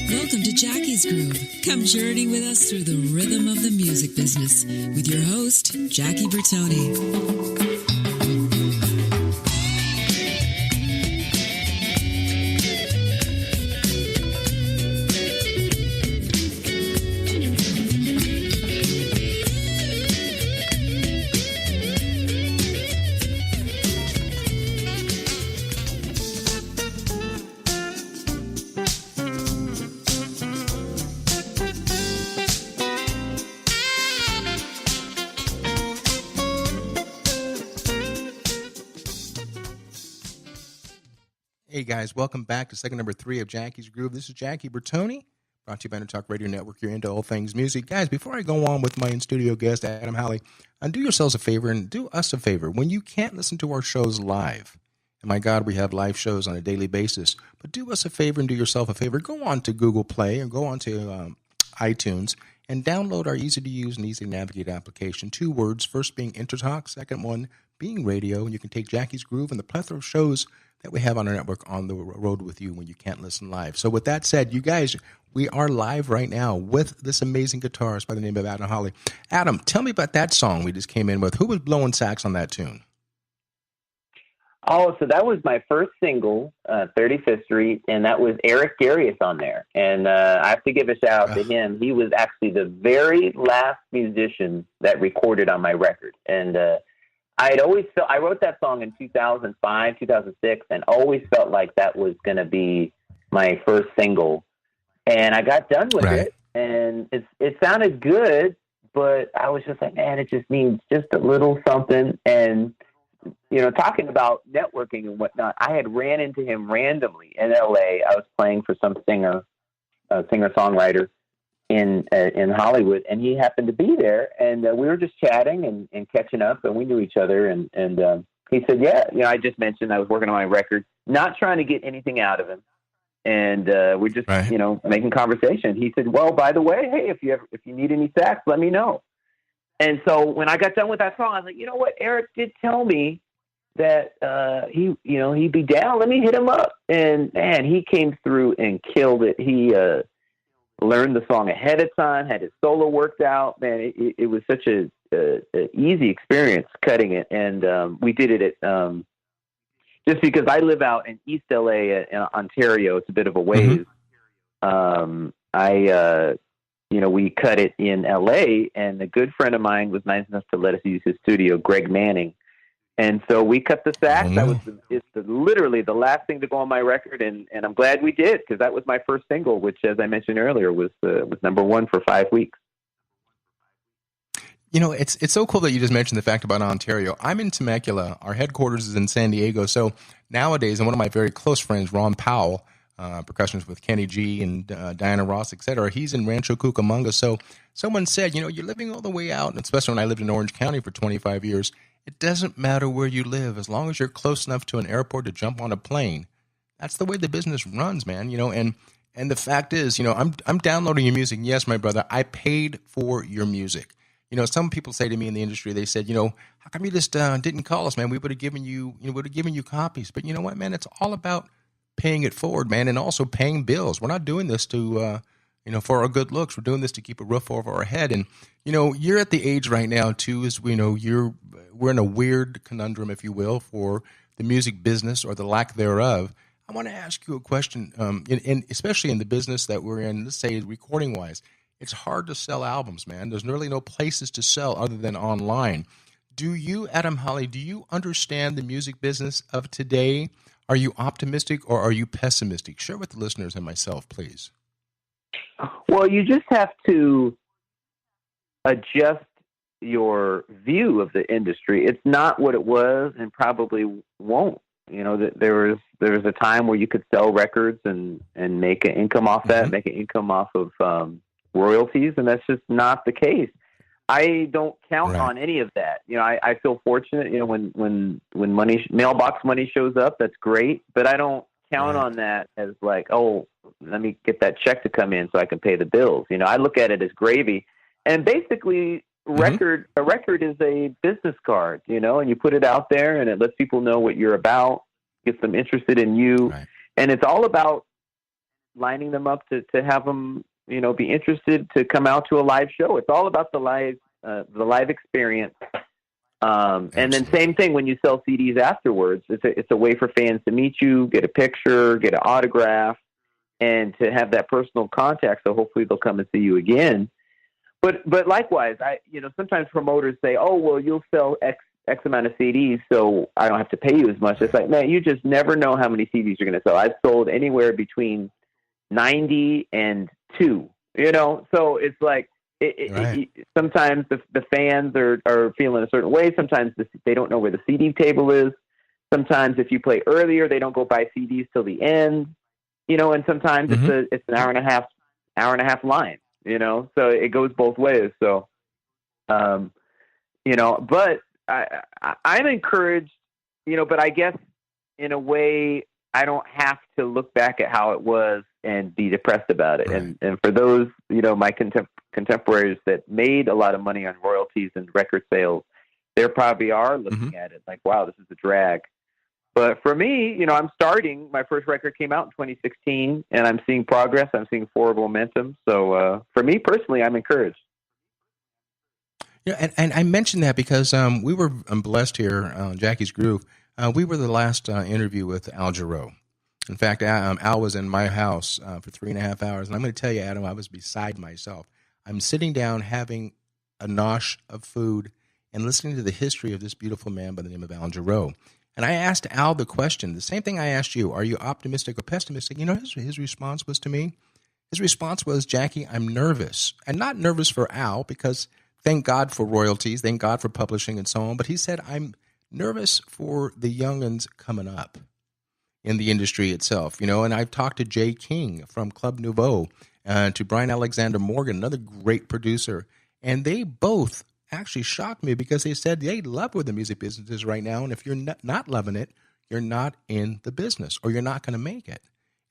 Welcome to Jackie's Groove. Come journey with us through the rhythm of the music business with your host, Jackie Bertoni. Hey guys, welcome back to segment number 3 of Jackie's Groove. This is Jackie Bertoni, brought to you by Talk Radio Network. You're into all things music. Guys, before I go on with my in-studio guest, Adam Hawley, do yourselves a favor and do us a favor. When you can't listen to our shows live, and my God, we have live shows on a daily basis, but do us a favor and do yourself a favor. Go on to Google Play or go on to iTunes and download our easy-to-use and easy-to-navigate application. 2 words, first being Intertalk, second one being radio, and you can take Jackie's Groove and the plethora of shows that we have on our network on the road with you when you can't listen live. So with that said, you guys, we are live right now with this amazing guitarist by the name of Adam Hawley. Adam, tell me about that song we just came in with. Who was blowing sax on that tune? Oh, so that was my first single, 35th Street, and that was Eric Darius on there. And I have to give a shout out to him. He was actually the very last musician that recorded on my record. And I had always felt, I wrote that song in 2005, 2006, and always felt like that was going to be my first single. And I got done with it, and it sounded good, but I was just like, man, it just needs just a little something. And, you know, talking about networking and whatnot, I had ran into him randomly in LA. I was playing for some singer-songwriter in Hollywood, and he happened to be there, and we were just chatting and catching up, and we knew each other, and he said, yeah, you know, I just mentioned I was working on my record, not trying to get anything out of him, and we're just, you know, making conversation. He said, well, by the way, hey, if you need any sax, let me know. And so when I got done with that song, I was like, you know what, Eric did tell me that he'd be down. Let me hit him up. And man, he came through and killed it. He learned the song ahead of time, had his solo worked out. Man, it was such a easy experience cutting it. And we did it at just because I live out in East LA in Ontario. It's a bit of a ways. We cut it in LA, and a good friend of mine was nice enough to let us use his studio, Greg Manning. And so we cut the sax. It's literally the last thing to go on my record, and I'm glad we did, because that was my first single, which, as I mentioned earlier, was number 1 for 5 weeks. You know, it's so cool that you just mentioned the fact about Ontario. I'm in Temecula. Our headquarters is in San Diego. So nowadays, and one of my very close friends, Ron Powell, percussionist with Kenny G and Diana Ross, etc., he's in Rancho Cucamonga. So someone said, you know, you're living all the way out, and especially when I lived in Orange County for 25 years, it doesn't matter where you live, as long as you're close enough to an airport to jump on a plane. That's the way the business runs, man. You know, and the fact is, you know, I'm downloading your music. Yes, my brother, I paid for your music. You know, some people say to me in the industry, they said, you know, how come you just didn't call us, man? We would have given you copies. But you know what, man? It's all about paying it forward, man, and also paying bills. We're not doing this to for our good looks. We're doing this to keep a roof over our head. And, you know, you're at the age right now, too, as we know, we're in a weird conundrum, if you will, for the music business or the lack thereof. I want to ask you a question, especially in the business that we're in, let's say recording-wise. It's hard to sell albums, man. There's really no places to sell other than online. Do you, Adam Hawley, do you understand the music business of today? Are you optimistic or are you pessimistic? Share with the listeners and myself, please. Well, you just have to adjust your view of the industry. It's not what it was, and probably won't. You know, there was a time where you could sell records and make an income off that, make an income off of royalties, and that's just not the case. I don't count on any of that. I feel fortunate, when mailbox money shows up, that's great, but I don't count on that as like, oh, let me get that check to come in so I can pay the bills. I look at it as gravy, and basically a record is a business card, and you put it out there and it lets people know what you're about, gets them interested in you. Right. And it's all about lining them up to have them, be interested to come out to a live show. It's all about the live experience. And then same thing when you sell CDs afterwards. It's a way for fans to meet you, get a picture, get an autograph, and to have that personal contact. So hopefully they'll come and see you again. But likewise, sometimes promoters say, oh, well, you'll sell X amount of CDs, so I don't have to pay you as much. It's like, man, you just never know how many CDs you're going to sell. I've sold anywhere between 90 and 2, so it's like, sometimes the fans are feeling a certain way. Sometimes they don't know where the CD table is. Sometimes if you play earlier, they don't go buy CDs till the end, and sometimes it's an hour and a half line, so it goes both ways. So, but I'm encouraged, but I guess in a way I don't have to look back at how it was and be depressed about it. Right. And for those, my contemporaries that made a lot of money on royalties and record sales, they probably are looking at it like, wow, this is a drag. But for me, I'm starting. My first record came out in 2016, and I'm seeing progress. I'm seeing forward momentum. So for me personally, I'm encouraged. Yeah, and I mentioned that because we were blessed here on Jackie's Groove. We were the last interview with Al Jarreau. In fact, Al was in my house for 3.5 hours. And I'm going to tell you, Adam, I was beside myself. I'm sitting down having a nosh of food and listening to the history of this beautiful man by the name of Al Jarreau. And I asked Al the question, the same thing I asked you, are you optimistic or pessimistic? His response was to me, Jackie, I'm nervous. And not nervous for Al, because thank God for royalties, thank God for publishing and so on. But he said, I'm nervous for the youngins coming up in the industry itself, and I've talked to Jay King from Club Nouveau, to Brian Alexander Morgan, another great producer, and they both actually shocked me because they said they love where the music business is right now, and if you're not loving it, you're not in the business, or you're not going to make it.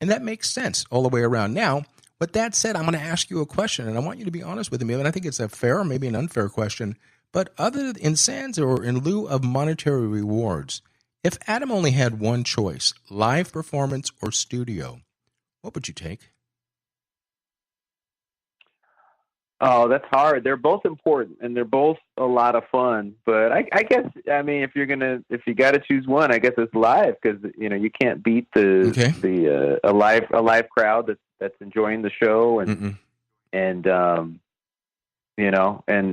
And that makes sense all the way around. Now, with that said, I'm going to ask you a question, and I want you to be honest with me, and I think it's a fair or maybe an unfair question, but in sans or in lieu of monetary rewards, if Adam only had one choice, live performance or studio, what would you take? Oh, that's hard. They're both important and they're both a lot of fun. But I guess, if you got to choose one, I guess it's live, because you can't beat a live crowd that's enjoying the show and and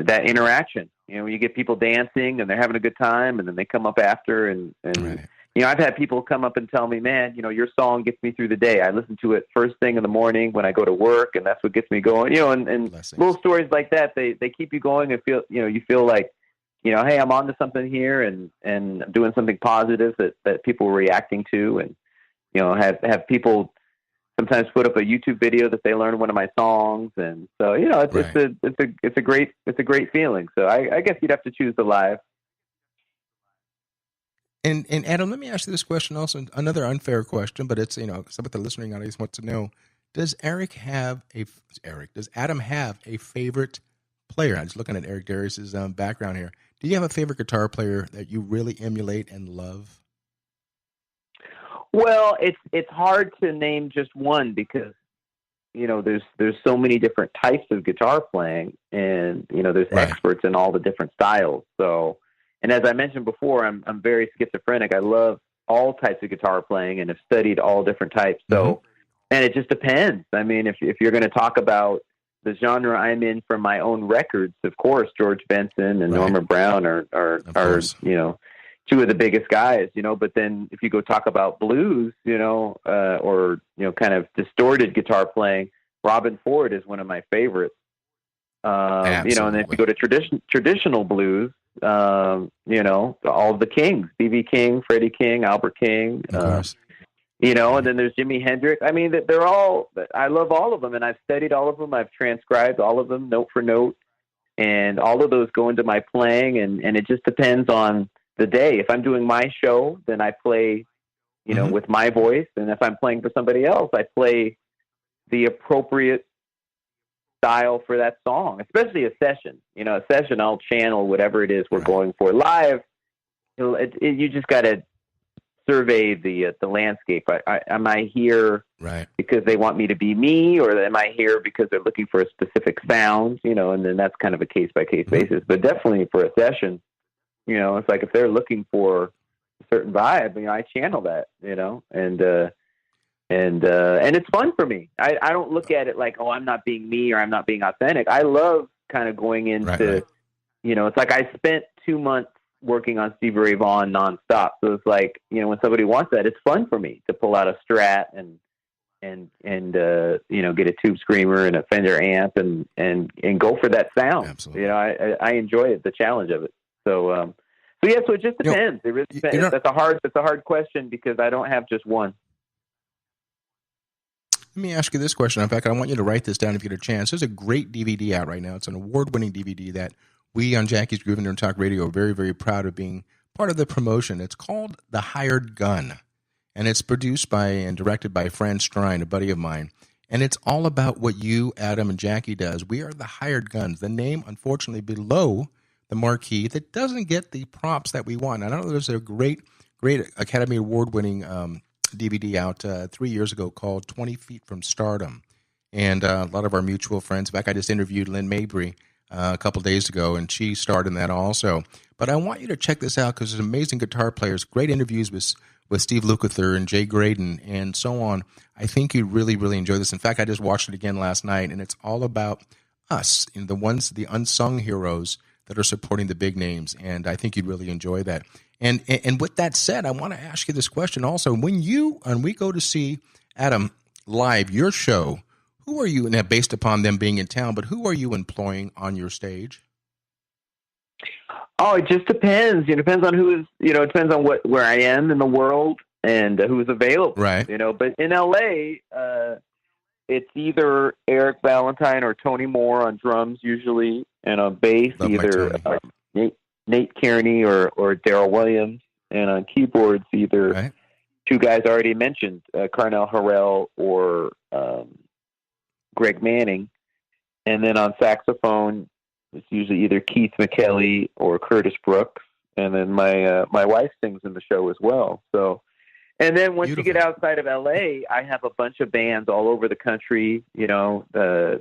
that interaction. You get people dancing and they're having a good time, and then they come up after and right. I've had people come up and tell me, man, your song gets me through the day. I listen to it first thing in the morning when I go to work, and that's what gets me going. And little stories like that, they keep you going and you feel like, hey, I'm onto something here, and I'm doing something positive that people are reacting to, and have people sometimes put up a YouTube video that they learn one of my songs, and so it's a great feeling. So I guess you'd have to choose the live. And Adam, let me ask you this question also, another unfair question, but it's, some of the listening audience wants to know, does Adam have a favorite player? I'm just looking at Eric Darius's background here. Do you have a favorite guitar player that you really emulate and love? Well, it's hard to name just one, because, there's so many different types of guitar playing, and, there's experts in all the different styles. So, and as I mentioned before, I'm very schizophrenic. I love all types of guitar playing and have studied all different types. So, and it just depends. If you're going to talk about the genre I'm in from my own records, of course, George Benson and Norma Brown are two of the biggest guys, but then if you go talk about blues, or kind of distorted guitar playing, Robin Ford is one of my favorites. And then if you go to traditional blues, all the kings, B.B. King, Freddie King, Albert King, and then there's Jimi Hendrix. I mean, they're all, I love all of them, and I've studied all of them. I've transcribed all of them note for note, and all of those go into my playing, and it just depends on the day. If I'm doing my show, then I play, with my voice, and if I'm playing for somebody else, I play the appropriate style for that song, especially a session. A session, I'll channel whatever it is we're going for. Live, you just got to survey the landscape. Am I here because they want me to be me, or am I here because they're looking for a specific sound? And then that's kind of a case by case basis. But definitely for a session, it's like if they're looking for a certain vibe, I channel that, and it's fun for me. I don't look at it like, oh, I'm not being me or I'm not being authentic. I love kind of going into, it's like I spent 2 months working on Stevie Ray Vaughan nonstop. So it's like, when somebody wants that, it's fun for me to pull out a Strat and get a tube screamer and a Fender amp and go for that sound. Absolutely. I enjoy it, the challenge of it. So it just depends. It really depends. That's a hard question because I don't have just one. Let me ask you this question. In fact, I want you to write this down if you get a chance. There's a great DVD out right now. It's an award-winning DVD that we on Jackie's Groove and Talk Radio are very, very proud of being part of the promotion. It's called The Hired Gun, and it's produced by and directed by Fran Strine, a buddy of mine. And it's all about what you, Adam, and Jackie does. We are the Hired Guns, the name, unfortunately, below the marquee that doesn't get the props that we want. I know there's a great Academy Award-winning DVD out 3 years ago called 20 Feet from Stardom. And a lot of our mutual friends, in fact, I just interviewed Lynn Mabry a couple days ago, and she starred in that also. But I want you to check this out because there's amazing guitar players, great interviews with Steve Lukather and Jay Graydon and so on. I think you'd really, really enjoy this. In fact, I just watched it again last night, and it's all about us, the unsung heroes that are supporting the big names, and I think you'd really enjoy that. And with that said, I want to ask you this question also. When we go to see Adam live, your show, who are you, and based upon them being in town, but who are you employing on your stage? Oh, it just depends. It depends on it depends on where I am in the world and who's available. Right. But in LA, it's either Eric Valentine or Tony Moore on drums usually, and on bass, either Nate Kearney or Daryl Williams, and on keyboards, either two guys I already mentioned, Carnell Harrell or Greg Manning. And then on saxophone, it's usually either Keith McKelly or Curtis Brooks. And then my wife sings in the show as well. So, and then once you get outside of LA, I have a bunch of bands all over the country, and now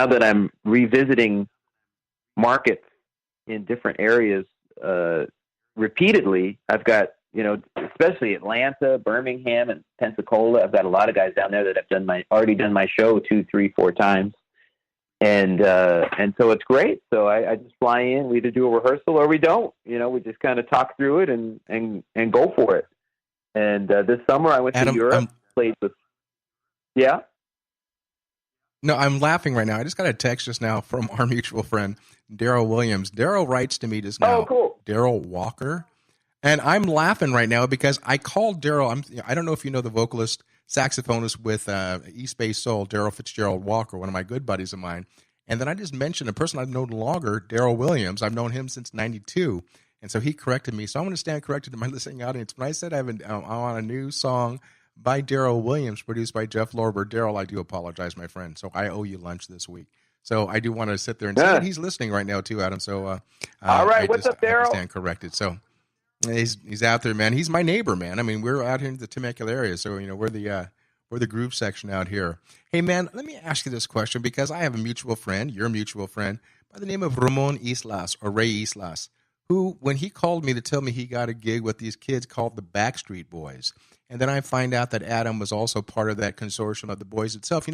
that I'm revisiting markets in different areas repeatedly, I've got, especially Atlanta, Birmingham, and Pensacola. I've got a lot of guys down there that have already done my show 2, 3, 4 times. And so it's great. So I just fly in, we either do a rehearsal or we don't, we just kind of talk through it and go for it. And this summer I went to Europe, played with, No, I'm laughing right now. I just got a text just now from our mutual friend, Daryl Williams. Daryl writes to me just now. Oh, cool. Daryl Walker. And I'm laughing right now because I called Daryl. I don't know if you know the vocalist, saxophonist with East Bay Soul, Daryl Fitzgerald Walker, one of my good buddies of mine. And then I just mentioned a person I've known longer, Daryl Williams. I've known him since 92. And so he corrected me. So I'm going to stand corrected to my listening audience. When I said I'm on a new song by Daryl Williams, produced by Jeff Lorber. Daryl, I do apologize, my friend. So I owe you lunch this week. So I do want to sit there and say that he's listening right now too, Adam. So all right, what's up, Daryl? Stand corrected. So he's out there, man. He's my neighbor, man. I mean, we're out here in the Temecula area, so we're the groove section out here. Hey, man, let me ask you this question because I have a mutual friend, your mutual friend, by the name of Ramon Islas or Ray Islas, who, when he called me to tell me he got a gig with these kids called the Backstreet Boys. And then I find out that Adam was also part of that consortium of the boys itself.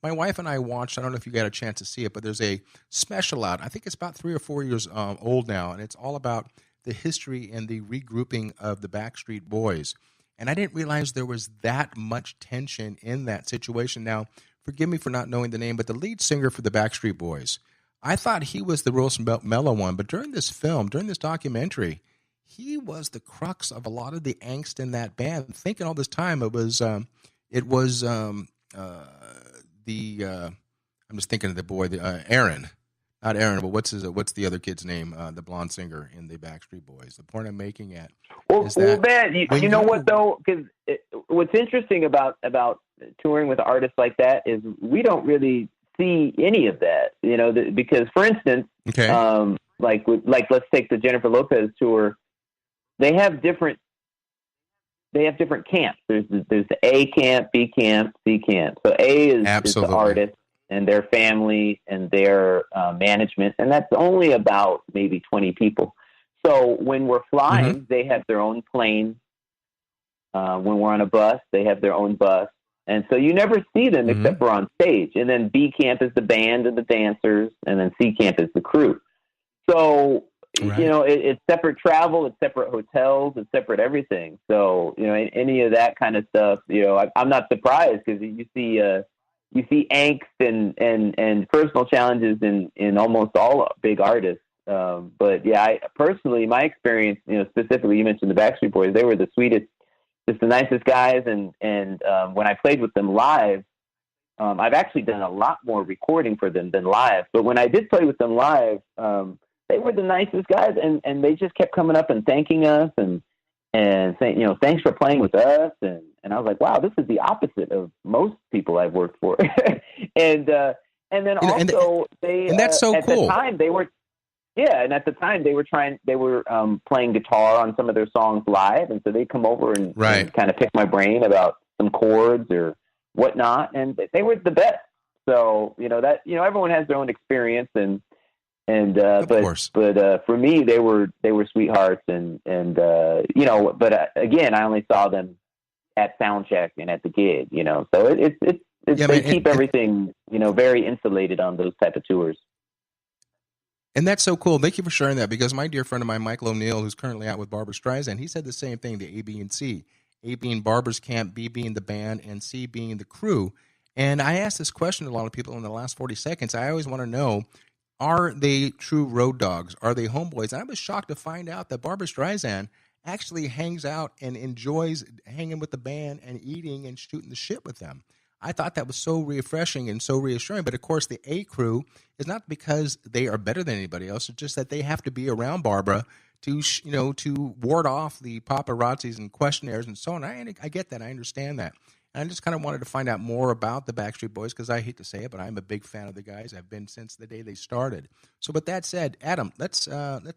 My wife and I watched, I don't know if you got a chance to see it, but there's a special out. I think it's about 3 or 4 years old now, and it's all about the history and the regrouping of the Backstreet Boys. And I didn't realize there was that much tension in that situation. Now, forgive me for not knowing the name, but the lead singer for the Backstreet Boys, I thought he was the real mellow one. But during this film, during this documentary, he was the crux of a lot of the angst in that band. Thinking all this time, I'm just thinking of the boy, Aaron. Not Aaron, but what's the other kid's name? The blonde singer in the Backstreet Boys. The point I'm making at is that man, you know what though? Because what's interesting about touring with artists like that is we don't really see any of that. You know, because for instance, like let's take the Jennifer Lopez tour. They have different camps. There's the A camp, B camp, C camp. So A is the artist and their family and their management, and that's only about maybe 20 people. So when we're flying, they have their own plane. When we're on a bus, they have their own bus. And so you never see them except for on stage. And then B camp is the band and the dancers, and then C camp is the crew. So, you know, it's separate travel, it's separate hotels, it's separate everything. So, you know, any of that kind of stuff, you know, I'm not surprised because you see angst and personal challenges in almost all big artists. But yeah, I personally, my experience, you know, specifically, you mentioned the Backstreet Boys, they were the sweetest, just the nicest guys. And when I played with them live, I've actually done a lot more recording for them than live. But when I did play with them live, they were the nicest guys, and they just kept coming up and thanking us and saying, you know, thanks for playing with us. And I was like, wow, this is the opposite of most people I've worked for. and then also and that's so at cool. The time they were, and at the time they were playing guitar on some of their songs live. And so they'd come over and kind of pick my brain about some chords or whatnot. And they were the best. So, you know, that, you know, everyone has their own experience but for me, they were sweethearts and you know, but again, I only saw them at soundcheck and at the gig, you know, so they keep everything, you know, very insulated on those type of tours. And that's so cool. Thank you for sharing that, because my dear friend of mine, Michael O'Neill, who's currently out with Barbra Streisand, he said the same thing, the A, B, and C. A being Barbara's camp, B being the band, and C being the crew. And I asked this question to a lot of people in the last 40 seconds. I always want to know, are they true road dogs? Are they homeboys? And I was shocked to find out that Barbra Streisand actually hangs out and enjoys hanging with the band and eating and shooting the shit with them. I thought that was so refreshing and so reassuring. But, of course, the A crew is not because they are better than anybody else. It's just that they have to be around Barbara to ward off the paparazzis and questionnaires and so on. I get that. I understand that. And I just kind of wanted to find out more about the Backstreet Boys, because I hate to say it, but I'm a big fan of the guys. I've been since the day they started. So with that said, Adam, let's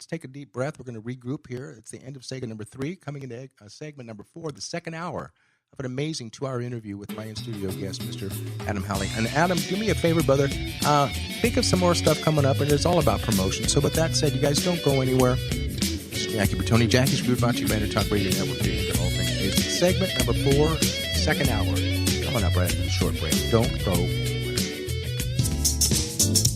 take a deep breath. We're going to regroup here. It's the end of segment number 3, coming into segment number 4, the second hour of an amazing 2-hour interview with my in-studio guest, Mr. Adam Hawley. And Adam, do me a favor, brother. Think of some more stuff coming up, and it's all about promotion. So with that said, you guys don't go anywhere. It's Jackie Bertoni. Jackie's Groove, brought to you by Talk Radio Network. All things music. Segment number 4, second hour. Coming up right after the short break. Don't go anywhere.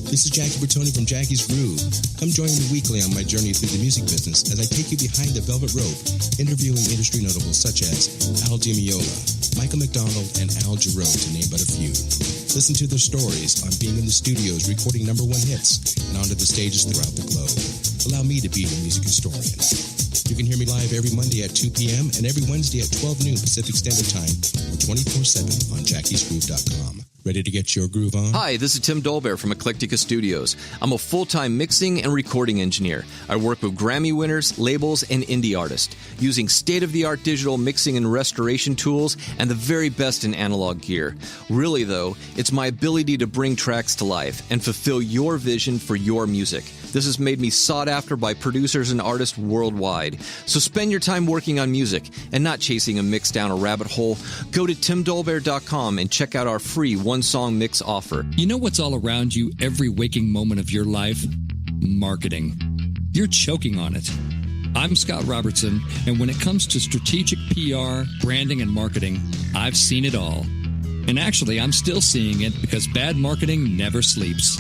This is Jackie Bertoni from Jackie's Groove. Come join me weekly on my journey through the music business as I take you behind the velvet rope, interviewing industry notables such as Al Di Meola, Michael McDonald, and Al Jarreau, to name but a few. Listen to their stories on being in the studios recording #1 hits and onto the stages throughout the globe. Allow me to be your music historian. You can hear me live every Monday at 2 p.m. and every Wednesday at 12 noon Pacific Standard Time, or 24/7 on jackiesgroove.com. Ready to get your groove on? Hi, this is Tim Dolbear from Eclectica Studios. I'm a full-time mixing and recording engineer. I work with Grammy winners, labels, and indie artists, using state-of-the-art digital mixing and restoration tools and the very best in analog gear. Really, though, it's my ability to bring tracks to life and fulfill your vision for your music. This has made me sought after by producers and artists worldwide. So spend your time working on music and not chasing a mix down a rabbit hole. Go to timdolbear.com and check out our free one-song mix offer. You know what's all around you every waking moment of your life? Marketing. You're choking on it. I'm Scott Robertson, and when it comes to strategic PR, branding, and marketing, I've seen it all. And actually, I'm still seeing it because bad marketing never sleeps.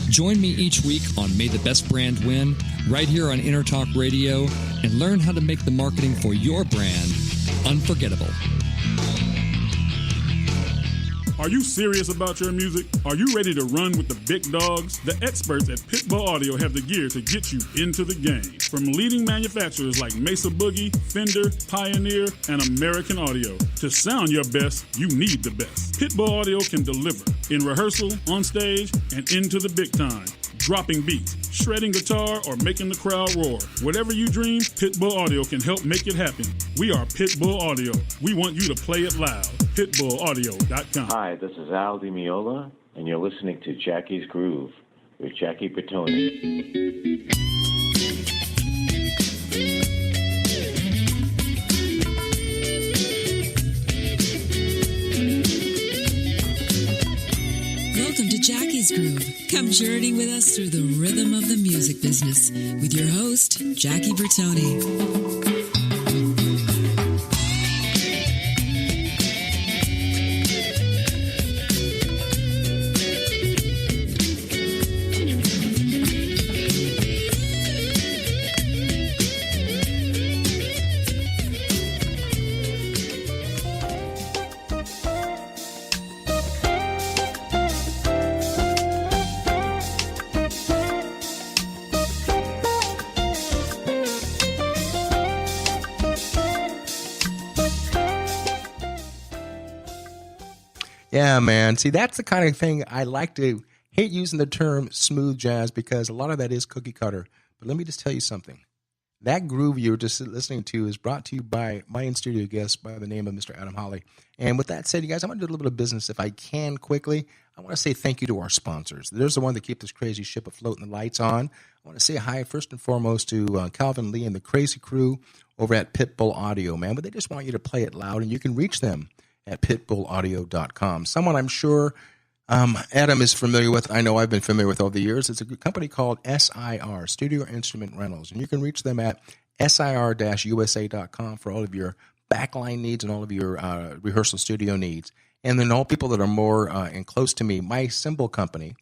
Join me each week on May the Best Brand Win, right here on Intertalk Radio, and learn how to make the marketing for your brand unforgettable. Are you serious about your music? Are you ready to run with the big dogs? The experts at Pitbull Audio have the gear to get you into the game. From leading manufacturers like Mesa Boogie, Fender, Pioneer, and American Audio. To sound your best, you need the best. Pitbull Audio can deliver in rehearsal, on stage, and into the big time. Dropping beats, shredding guitar, or making the crowd roar. Whatever you dream, Pitbull Audio can help make it happen. We are Pitbull Audio. We want you to play it loud. PitbullAudio.com. Hi, this is Al Di Meola, and you're listening to Jackie's Groove with Jackie Bertoni. Welcome to Jackie's Groove. Come journey with us through the rhythm of the music business with your host, Jackie Bertoni. Yeah, man. See, that's the kind of thing I like to hate using the term smooth jazz because a lot of that is cookie cutter. But let me just tell you something. That groove you were just listening to is brought to you by my in-studio guest by the name of Mr. Adam Hawley. And with that said, you guys, I want to do a little bit of business if I can quickly. I want to say thank you to our sponsors. There's the one that keep this crazy ship afloat and the lights on. I want to say hi first and foremost to Calvin Lee and the crazy crew over at Pitbull Audio, man. But they just want you to play it loud, and you can reach them at pitbullaudio.com. Someone I'm sure Adam is familiar with. I know I've been familiar with over the years. It's a company called SIR, Studio Instrument Rentals, and you can reach them at sir-usa.com for all of your backline needs and all of your rehearsal studio needs. And then all people that are more and close to me, my cymbal company,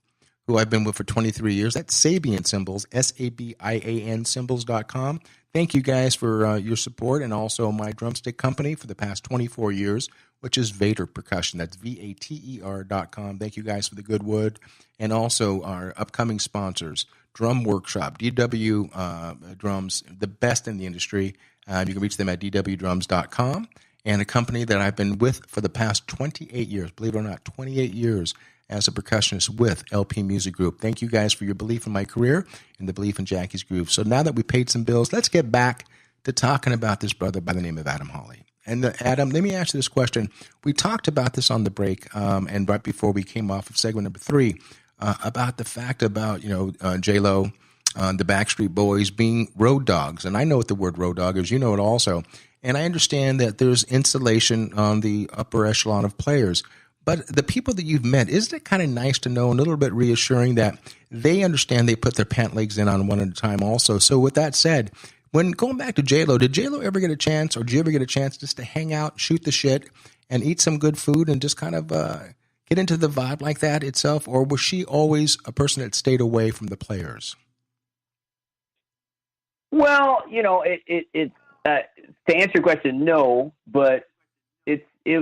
who I've been with for 23 years, that's Sabian Cymbals, SABIAN Cymbals.com. Thank you guys for your support, and also my drumstick company for the past 24 years, which is Vater Percussion. That's VATER.com. Thank you guys for the good wood. And also our upcoming sponsors, Drum Workshop, DW Drums, the best in the industry. You can reach them at dwdrums.com. And a company that I've been with for the past 28 years, believe it or not, 28 years as a percussionist with LP Music Group. Thank you guys for your belief in my career and the belief in Jackie's Groove. So now that we paid some bills, let's get back to talking about this brother by the name of Adam Hawley. And Adam, let me ask you this question. We talked about this on the break and right before we came off of segment number 3 about the fact about, J-Lo, the Backstreet Boys being road dogs. And I know what the word road dog is. You know it also. And I understand that there's insulation on the upper echelon of players. But the people that you've met, isn't it kind of nice to know and a little bit reassuring that they understand they put their pant legs in on one at a time also? So with that said, when going back to J-Lo, did J-Lo ever get a chance, or did you ever get a chance just to hang out, shoot the shit, and eat some good food and just kind of get into the vibe like that itself? Or was she always a person that stayed away from the players? Well, it's to answer your question, no, but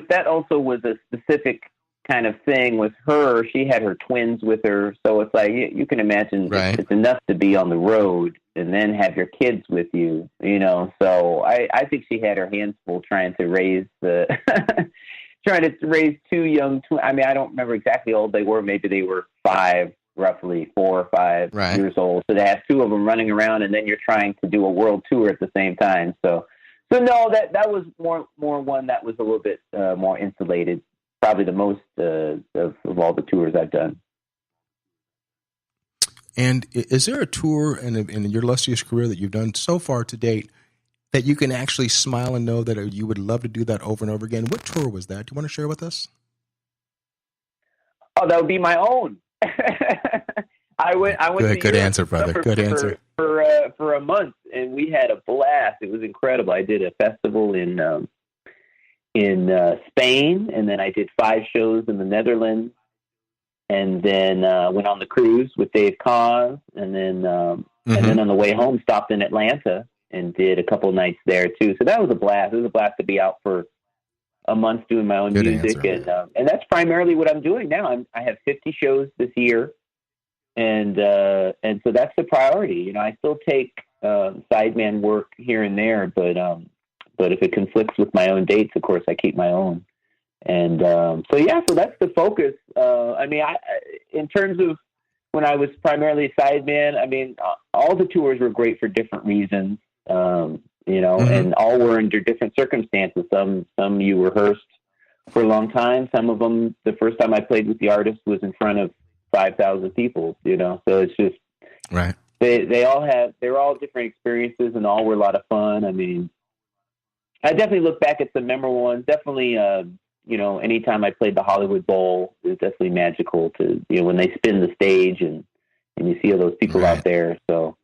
that also was a specific kind of thing with her. She had her twins with her, so it's like you can imagine it's enough to be on the road and then have your kids with you, So I think she had her hands full trying to raise two young twins. I mean, I don't remember exactly how old they were. Maybe they were 4 or 5 years old. So to have 2 of them running around, and then you're trying to do a world tour at the same time. So no, that was more one that was a little bit more insulated. Probably the most of all the tours I've done. And is there a tour in your illustrious career that you've done so far to date that you can actually smile and know that you would love to do that over and over again? What tour was that? Do you want to share with us? Oh, that would be my own. I went. Good answer, brother. Good answer. For a month, and we had a blast. It was incredible. I did a festival in Spain, and then I did 5 shows in the Netherlands, and then went on the cruise with Dave Koz, and then on the way home stopped in Atlanta and did a couple nights there too. So that was a blast. It was a blast to be out for a month doing my own Good music, answer. and that's primarily what I'm doing now. I have 50 shows this year, and so that's the priority. You know, I still take sideman work here and there, but if it conflicts with my own dates, of course, I keep my own. And so that's the focus. I mean, in terms of when I was primarily a sideman, I mean, all the tours were great for different reasons. You know, and all were under different circumstances. Some you rehearsed for a long time. Some of them, the first time I played with the artist was in front of 5,000 people, you know, so it's just, right. They're all different experiences and all were a lot of fun. I mean, I definitely look back at some memorable ones. Definitely, you know, anytime I played the Hollywood Bowl, it was definitely magical to, you know, when they spin the stage and you see all those people out there. So,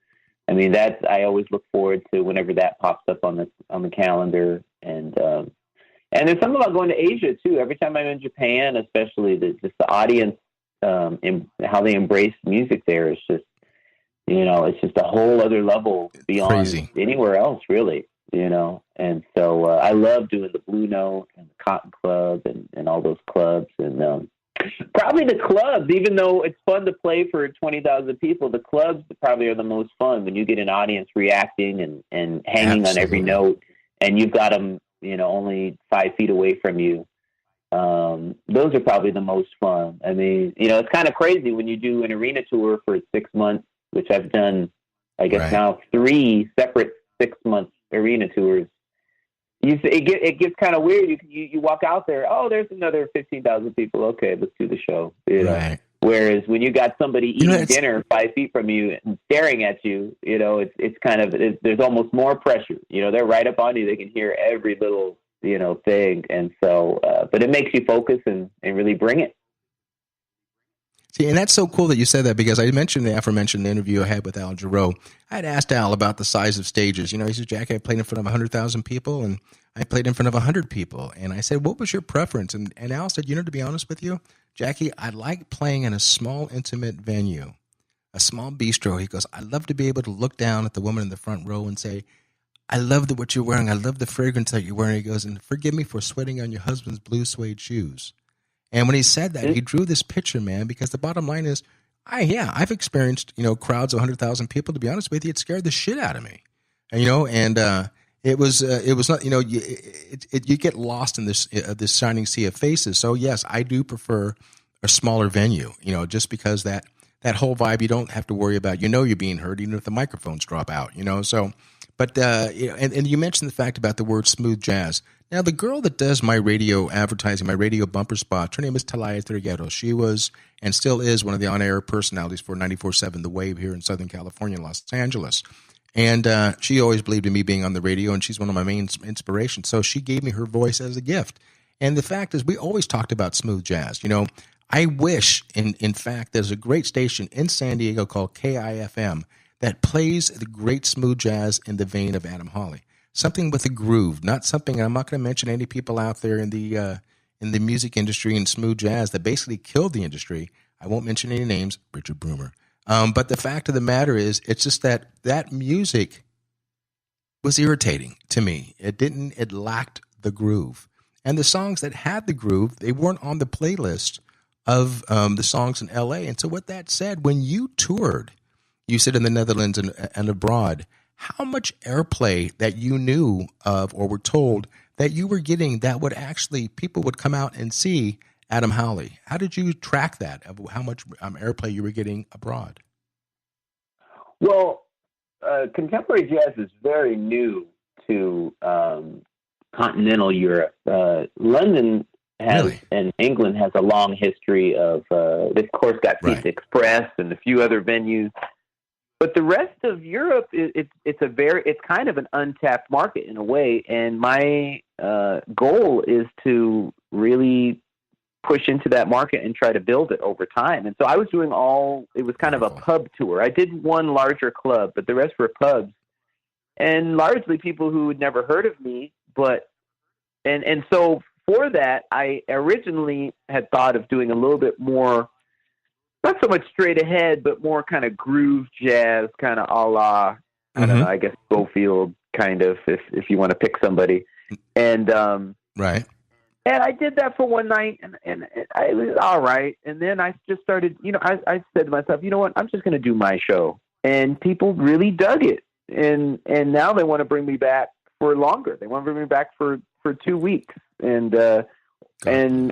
I mean, I always look forward to whenever that pops up on the calendar. And there's something about going to Asia too. Every time I'm in Japan, especially just the audience, and how they embrace music there is just, you know, it's just a whole other level beyond anywhere else, really, you know. And so I love doing the Blue Note and the Cotton Club and all those clubs. And probably the clubs, even though it's fun to play for 20,000 people, the clubs probably are the most fun when you get an audience reacting and hanging on every note, and you've got them, you know, only 5 feet away from you. Those are probably the most fun. I mean, you know, it's kind of crazy when you do an arena tour for 6 months, which I've done, I guess now 3 separate 6-month arena tours. It gets kind of weird. You walk out there, oh, there's another 15,000 people. Okay, let's do the show. You know? Whereas when you got somebody eating dinner 5 feet from you and staring at you, you know, it's kind of, there's almost more pressure. You know, they're right up on you. They can hear every little, you know, thing. And so, but it makes you focus and really bring it. See, and that's so cool that you said that, because I mentioned the aforementioned interview I had with Al Jarreau. I had asked Al about the size of stages. You know, he said, Jackie, I played in front of 100,000 people, and I played in front of 100 people. And I said, what was your preference? And Al said, you know, to be honest with you, Jackie, I like playing in a small, intimate venue, a small bistro. He goes, I love to be able to look down at the woman in the front row and say, I love what you're wearing. I love the fragrance that you're wearing. He goes, and forgive me for sweating on your husband's blue suede shoes. And when he said that, he drew this picture, man, because the bottom line is, I've experienced, you know, crowds of 100,000 people. To be honest with you, it scared the shit out of me. And, you know, and it was not, you know, you get lost in this shining sea of faces. So yes, I do prefer a smaller venue, you know, just because that whole vibe, you don't have to worry about, you know, you're being heard even if the microphones drop out, you know. So, but you know, and you mentioned the fact about the word smooth jazz. Now, the girl that does my radio advertising, my radio bumper spots, her name is Talaya Trigueros. She was and still is one of the on-air personalities for 94.7 The Wave here in Southern California, Los Angeles. And she always believed in me being on the radio, and she's one of my main inspirations. So she gave me her voice as a gift. And the fact is, we always talked about smooth jazz. You know, I wish, in fact, there's a great station in San Diego called KIFM that plays the great smooth jazz in the vein of Adam Hawley. Something with a groove, not something. I'm not going to mention any people out there in the music industry and smooth jazz that basically killed the industry. I won't mention any names, Richard Brumer. But the fact of the matter is, it's just that music was irritating to me. It lacked the groove. And the songs that had the groove, they weren't on the playlist of the songs in LA. And so with that said, when you toured, you said in the Netherlands and abroad, how much airplay that you knew of or were told that you were getting that would actually, people would come out and see Adam Hawley? How did you track that, of how much airplay you were getting abroad? Well, contemporary jazz is very new to continental Europe. London has, and England has a long history of, they've of course got Pizza Express and a few other venues. But the rest of Europe, it's kind of an untapped market in a way. And my goal is to really push into that market and try to build it over time. And so I was doing it was kind of a pub tour. I did one larger club, but the rest were pubs. And largely people who had never heard of me. And so for that, I originally had thought of doing a little bit more, not so much straight ahead, but more kind of groove jazz, kind of a la, I don't know, I guess Schofield, kind of, if you want to pick somebody. And And I did that for one night, and it was all right. And then I just started, I said to myself, you know what, I'm just going to do my show. And people really dug it. And now they want to bring me back for longer. They want to bring me back for 2 weeks. And when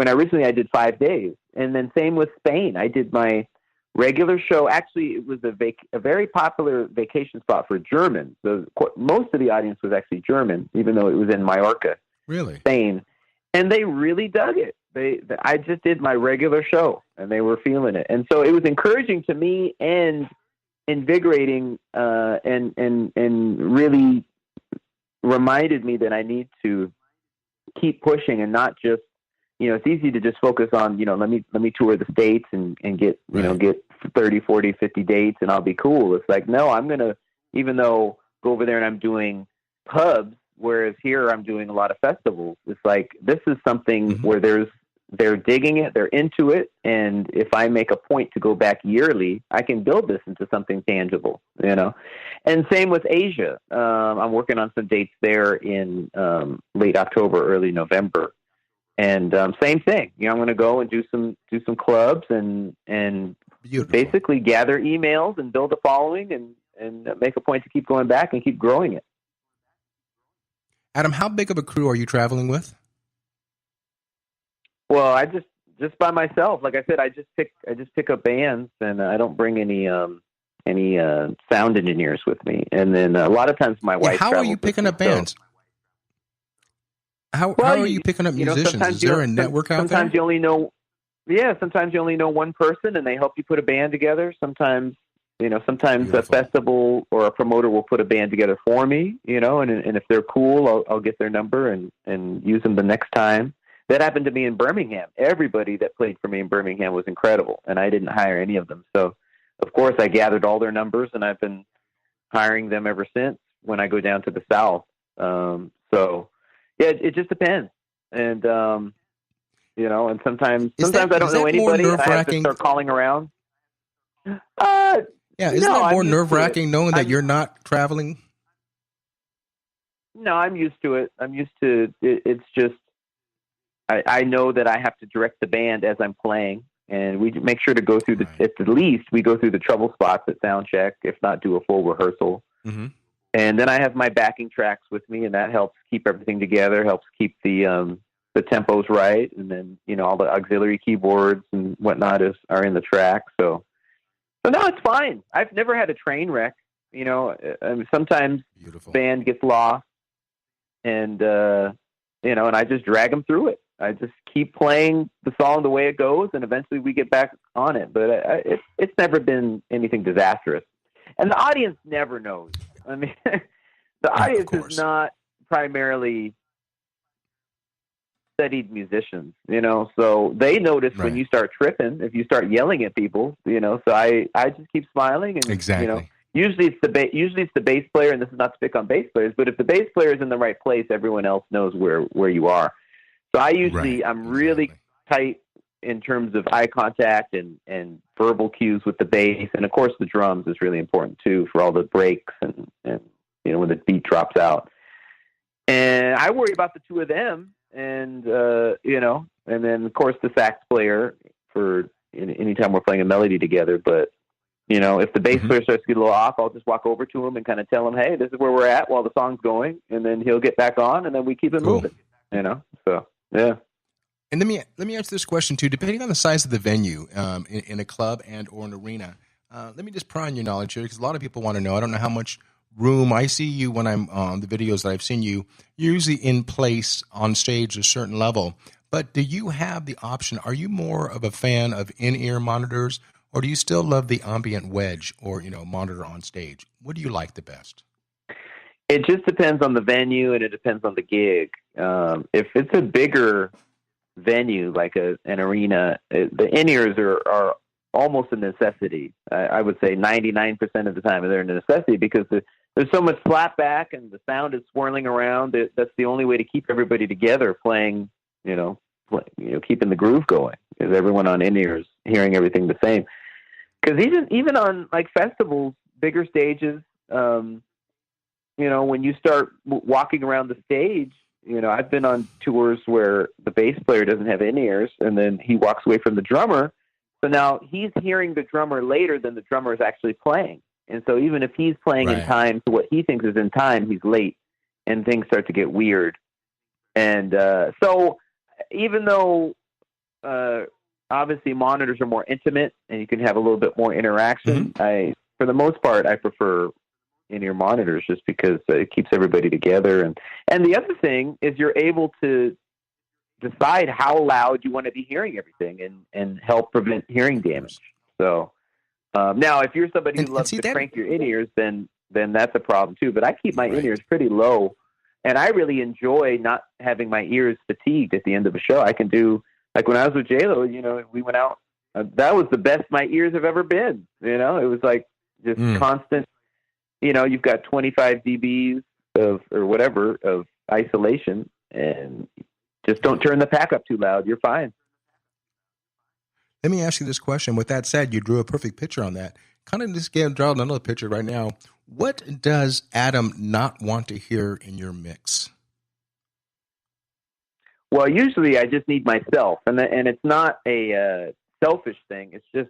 I did 5 days. And then same with Spain. I did my regular show. Actually, it was a very popular vacation spot for Germans. So most of the audience was actually German, even though it was in Mallorca. Really? Spain. And they really dug it. I just did my regular show, and they were feeling it. And so it was encouraging to me and invigorating, and really reminded me that I need to keep pushing and not just, it's easy to just focus on, let me tour the States and get, get 30, 40, 50 dates and I'll be cool. It's like, no, I'm going to, even though go over there and I'm doing pubs, whereas here I'm doing a lot of festivals. It's like, this is something where they're digging it, they're into it. And if I make a point to go back yearly, I can build this into something tangible, And same with Asia. I'm working on some dates there in late October, early November. And same thing, I'm going to go and do some clubs and basically gather emails and build a following and make a point to keep going back and keep growing it. Adam, how big of a crew are you traveling with? Well, I just by myself. Like I said, I just pick up bands, and I don't bring any sound engineers with me. And then a lot of times my wife. How are you picking up bands? How are you picking up musicians? Is there a network out there? Sometimes you only know one person, and they help you put a band together. Sometimes a festival or a promoter will put a band together for me, and if they're cool, I'll get their number and use them the next time. That happened to me in Birmingham. Everybody that played for me in Birmingham was incredible, and I didn't hire any of them. So, of course, I gathered all their numbers, and I've been hiring them ever since when I go down to the South. Yeah, it just depends. And, and sometimes I don't know anybody. I have to start calling around. Isn't that more nerve-wracking knowing that you're not traveling? No, I'm used to it. It's just, I know that I have to direct the band as I'm playing, and we make sure to go through at the least, we go through the trouble spots at sound check, if not do a full rehearsal. Mm-hmm. And then I have my backing tracks with me, and that helps keep everything together, helps keep the tempos right. And then, all the auxiliary keyboards and whatnot are in the track. So no, it's fine. I've never had a train wreck. Sometimes band gets lost and I just drag them through it. I just keep playing the song the way it goes, and eventually we get back on it. But it's never been anything disastrous. And the audience never knows. I mean, the audience is not primarily studied musicians, so they notice when you start tripping, if you start yelling at people, so I just keep smiling and, exactly. Usually it's the bass player, and this is not to pick on bass players, but if the bass player is in the right place, everyone else knows where you are. So I'm really tight in terms of eye contact and verbal cues with the bass. And of course the drums is really important too, for all the breaks and when the beat drops out. And I worry about the two of them and then of course the sax player for anytime we're playing a melody together. But, if the bass player starts to get a little off, I'll just walk over to him and kind of tell him, hey, this is where we're at while the song's going. And then he'll get back on, and then we keep it moving, so yeah. And let me ask this question too. Depending on the size of the venue, in a club and or an arena, let me just pry on your knowledge here, because a lot of people want to know. I don't know how much room I see you when I'm on the videos that I've seen you. You're usually in place on stage at a certain level. But do you have the option? Are you more of a fan of in-ear monitors, or do you still love the ambient wedge or monitor on stage? What do you like the best? It just depends on the venue, and it depends on the gig. If it's a bigger venue like an arena, the in-ears are almost a necessity. I would say 99% of the time they're a necessity, because there's so much slap back and the sound is swirling around. That's the only way to keep everybody together playing, keeping the groove going, is everyone on in-ears hearing everything the same. Because even on like festivals, bigger stages, when you start walking around the stage, I've been on tours where the bass player doesn't have in-ears, and then he walks away from the drummer. So now he's hearing the drummer later than the drummer is actually playing. And so even if he's playing in time to what he thinks is in time, he's late, and things start to get weird. And so even though obviously monitors are more intimate and you can have a little bit more interaction, for the most part, I prefer in-ear monitors just because it keeps everybody together. And the other thing is you're able to decide how loud you want to be hearing everything and help prevent hearing damage. So now if you're somebody who loves to crank your in-ears, then that's a problem too. But I keep my in-ears pretty low, and I really enjoy not having my ears fatigued at the end of a show. I can do, like when I was with J-Lo, we went out. That was the best my ears have ever been. It was like just constant. You've got 25 dBs of isolation, and just don't turn the pack up too loud. You're fine. Let me ask you this question. With that said, you drew a perfect picture on that. Kind of just draw another picture right now. What does Adam not want to hear in your mix? Well, usually I just need myself, and it's not a selfish thing. It's just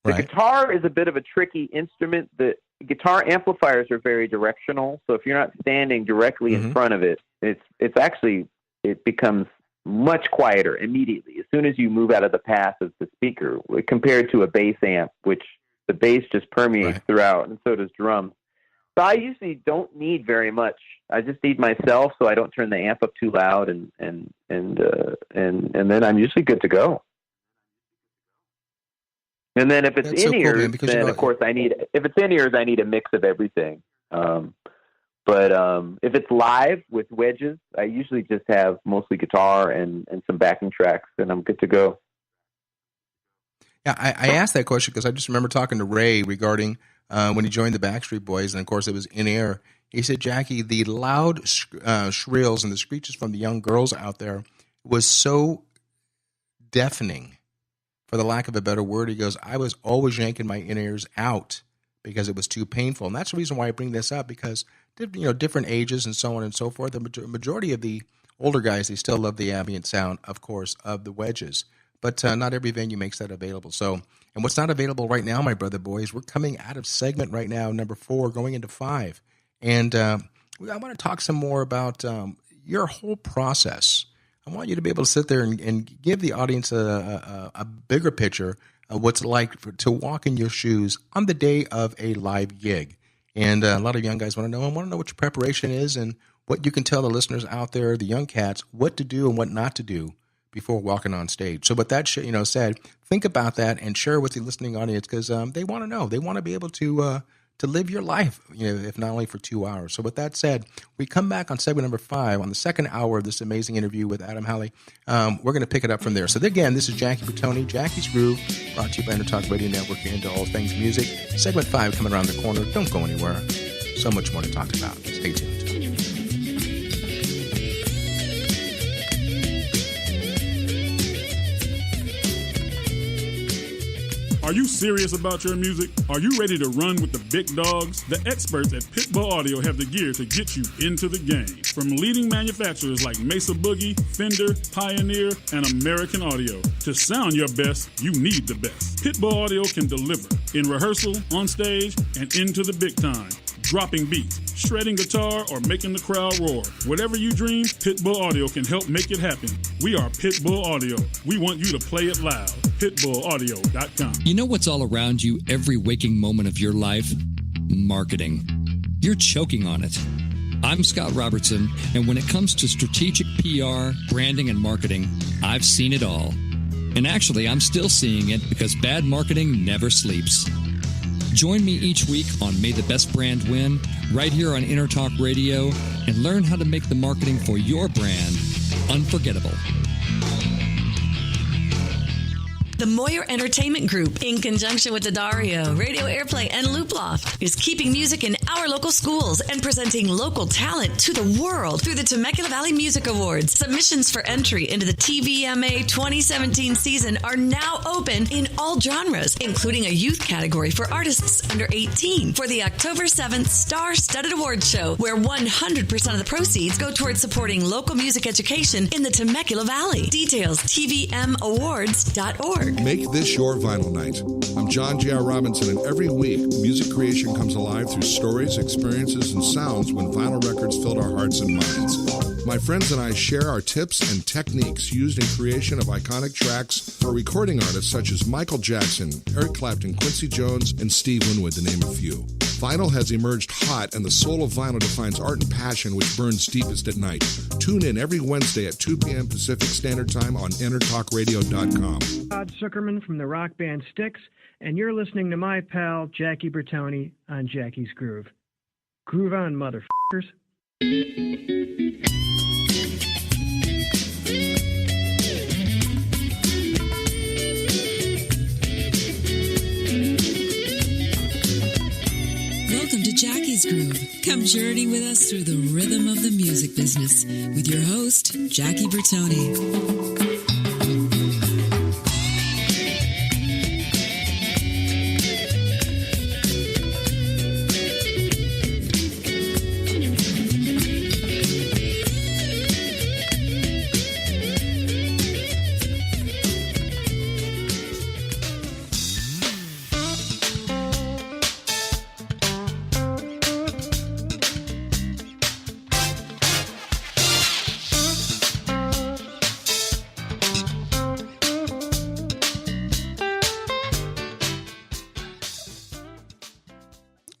the guitar is a bit of a tricky instrument. The guitar amplifiers are very directional, so if you're not standing directly in front of it, it becomes much quieter immediately as soon as you move out of the path of the speaker, compared to a bass amp, which the bass just permeates throughout, and so does drums. So I usually don't need very much. I just need myself, so I don't turn the amp up too loud, and then I'm usually good to go. And then if it's in-ears, then of course if it's in-ears, I need a mix of everything. But if it's live with wedges, I usually just have mostly guitar and some backing tracks, and I'm good to go. Yeah, I asked that question because I just remember talking to Ray regarding when he joined the Backstreet Boys, and of course it was in-air. He said, Jackie, the loud shrills and the screeches from the young girls out there was so deafening, for the lack of a better word. He goes, I was always yanking my in-ears out because it was too painful. And that's the reason why I bring this up, because different ages and so on and so forth. The majority of the older guys, they still love the ambient sound, of course, of the wedges. But not every venue makes that available. So, and what's not available right now, my brother boys, we're coming out of segment right now, number 4, going into 5. And I want to talk some more about your whole process. I want you to be able to sit there and give the audience a bigger picture of what's like to walk in your shoes on the day of a live gig. And a lot of young guys want to know what your preparation is and what you can tell the listeners out there, the young cats, what to do and what not to do before walking on stage. So with that said, think about that and share with the listening audience, because they want to know. They want to be able to live your life, if not only for 2 hours. So with that said, we come back on segment number 5 on the second hour of this amazing interview with Adam Hawley. We're going to pick it up from there. So again, this is Jackie Bertoni, Jackie's Groove, brought to you by Intertalk Radio Network. You're into all things music. Segment 5 coming around the corner. Don't go anywhere. So much more to talk about. Stay tuned. Are you serious about your music? Are you ready to run with the big dogs? The experts at Pitbull Audio have the gear to get you into the game. From leading manufacturers like Mesa Boogie, Fender, Pioneer, and American Audio. To sound your best, you need the best. Pitbull Audio can deliver in rehearsal, on stage, and into the big time. Dropping beats, shredding guitar, or making the crowd roar. Whatever you dream, Pitbull Audio can help make it happen. We are Pitbull Audio. We want you to play it loud. PitbullAudio.com. You know what's all around you every waking moment of your life? Marketing. You're choking on it. I'm Scott Robertson, and when it comes to strategic PR, branding, and marketing, I've seen it all. And actually, I'm still seeing it because bad marketing never sleeps. Join me each week on May the Best Brand Win, right here on Intertalk Radio, and learn how to make the marketing for your brand unforgettable. The Moyer Entertainment Group, in conjunction with Dario, Radio Airplay, and Looploft, is keeping music in our local schools and presenting local talent to the world through the Temecula Valley Music Awards. Submissions for entry into the TVMA 2017 season are now open in all genres, including a youth category for artists under 18 for the October 7th Star-Studded Awards Show, where 100% of the proceeds go towards supporting local music education in the Temecula Valley. Details, tvmawards.org. Make this your vinyl night. I'm John J.R. Robinson, and every week, music creation comes alive through stories, experiences, and sounds when vinyl records filled our hearts and minds. My friends and I share our tips and techniques used in creation of iconic tracks for recording artists such as Michael Jackson, Eric Clapton, Quincy Jones, and Steve Winwood, to name a few. Vinyl has emerged hot, and the soul of vinyl defines art and passion which burns deepest at night. Tune in every Wednesday at 2 p.m. Pacific Standard Time on EnterTalkRadio.com. Todd Zuckerman from the rock band Styx, and you're listening to my pal Jackie Bertoni on Jackie's Groove. Groove on, motherfuckers. Welcome to Jackie's Groove. Come journey with us through the rhythm of the music business with your host, Jackie Bertoni.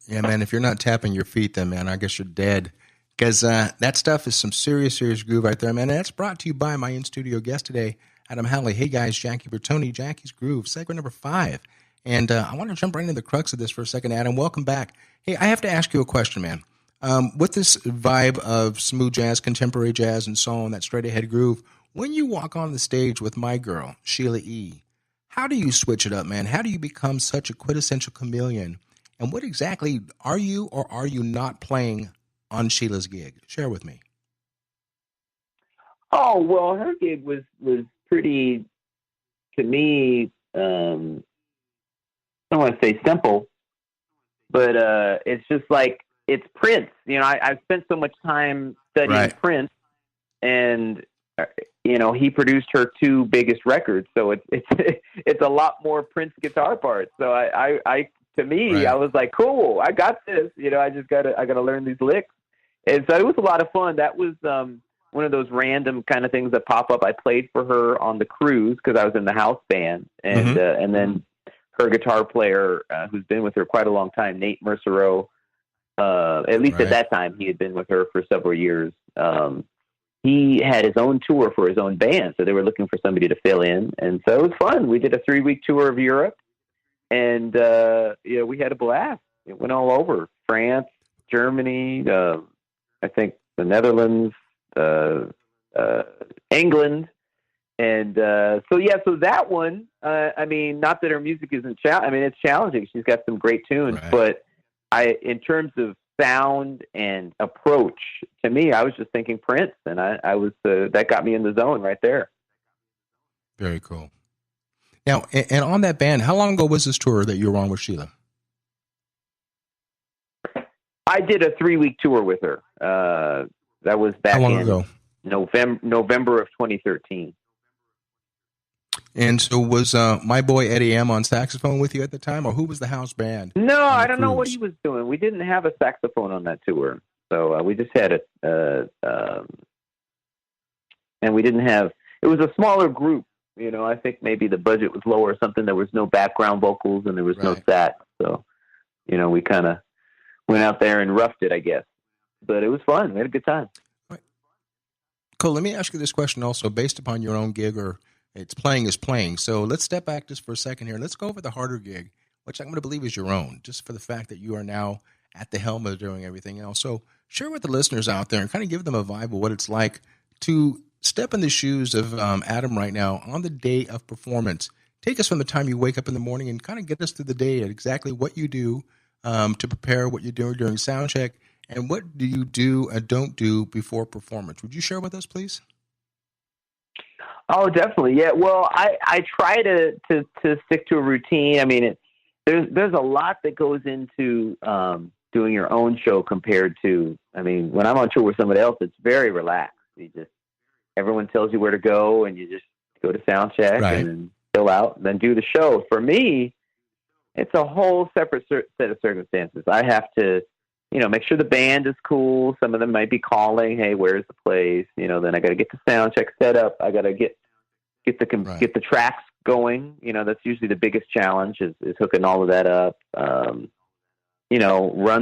Yeah, man, if you're not tapping your feet, then, man, I guess you're dead. Because that stuff is some serious groove right there, man. And that's brought to you by my in-studio guest today, Adam Hawley. Hey, guys, Jackie Bertoni, Jackie's Groove, segment number 5. And I want to jump right into the crux of this for a second, Adam. Welcome back. Hey, I have to ask you a question, man. With this vibe of smooth jazz, contemporary jazz, and so on, that straight-ahead groove, when you walk on the stage with my girl, Sheila E., how do you switch it up, man? How do you become such a quintessential chameleon? And what exactly are you or are you not playing on Sheila's gig? Share with me. Oh, well, her gig was pretty, to me, I don't want to say simple, but it's just like, it's Prince. You know, I've spent so much time studying Prince, and, you know, he produced her 2 biggest records. So it's a lot more Prince guitar parts. So to me, I was like, cool, I got this. You know, I gotta learn these licks. And so it was a lot of fun. That was one of those random kind of things that pop up. I played for her on the cruise because I was in the house band, and then her guitar player, who's been with her quite a long time, Nate Mercereau, at least at that time, he had been with her for several years. He had his own tour for his own band, so they were looking for somebody to fill in. And so it was fun. We did a 3-week tour of Europe. And, we had a blast. It went all over France, Germany, I think the Netherlands, England. And, so that one, I mean, not that her music isn't it's challenging. She's got some great tunes, but in terms of sound and approach, to me, I was just thinking Prince, and I was, that got me in the zone right there. Very cool. Now, and on that band, how long ago was this tour that you were on with Sheila? I did a 3-week tour with her. That was back in November of 2013. And so was my boy Eddie M on saxophone with you at the time, or who was the house band? No, I don't know what he was doing. We didn't have a saxophone on that tour. So we just had and we didn't have, it was a smaller group. You know, I think maybe the budget was lower or something. There was no background vocals and there was no sax. So, you know, we kind of went out there and roughed it, I guess. But it was fun. We had a good time. Right. Cool. Let me ask you this question also, based upon your own gig, or it's playing is playing. So let's step back just for a second here. Let's go over the harder gig, which I'm going to believe is your own, just for the fact that you are now at the helm of doing everything else. So share with the listeners out there and kind of give them a vibe of what it's like to step in the shoes of Adam right now on the day of performance. take us from the time you wake up in the morning and kind of get us through the day at exactly what you do to prepare, what you do during sound check, and what do you do and don't do before performance. Would you share with us, please? Oh, definitely. Yeah. Well, I try to stick to a routine. I mean, there's a lot that goes into doing your own show compared to, I mean, when I'm on tour with somebody else, it's very relaxed. Everyone tells you where to go, and you just go to sound check and then fill out and then do the show. For me, it's a whole separate set of circumstances. I have to, make sure the band is cool. Some of them might be calling, hey, where's the place? Then I got to get the sound check set up. I got to get the tracks going. That's usually the biggest challenge is hooking all of that up. Run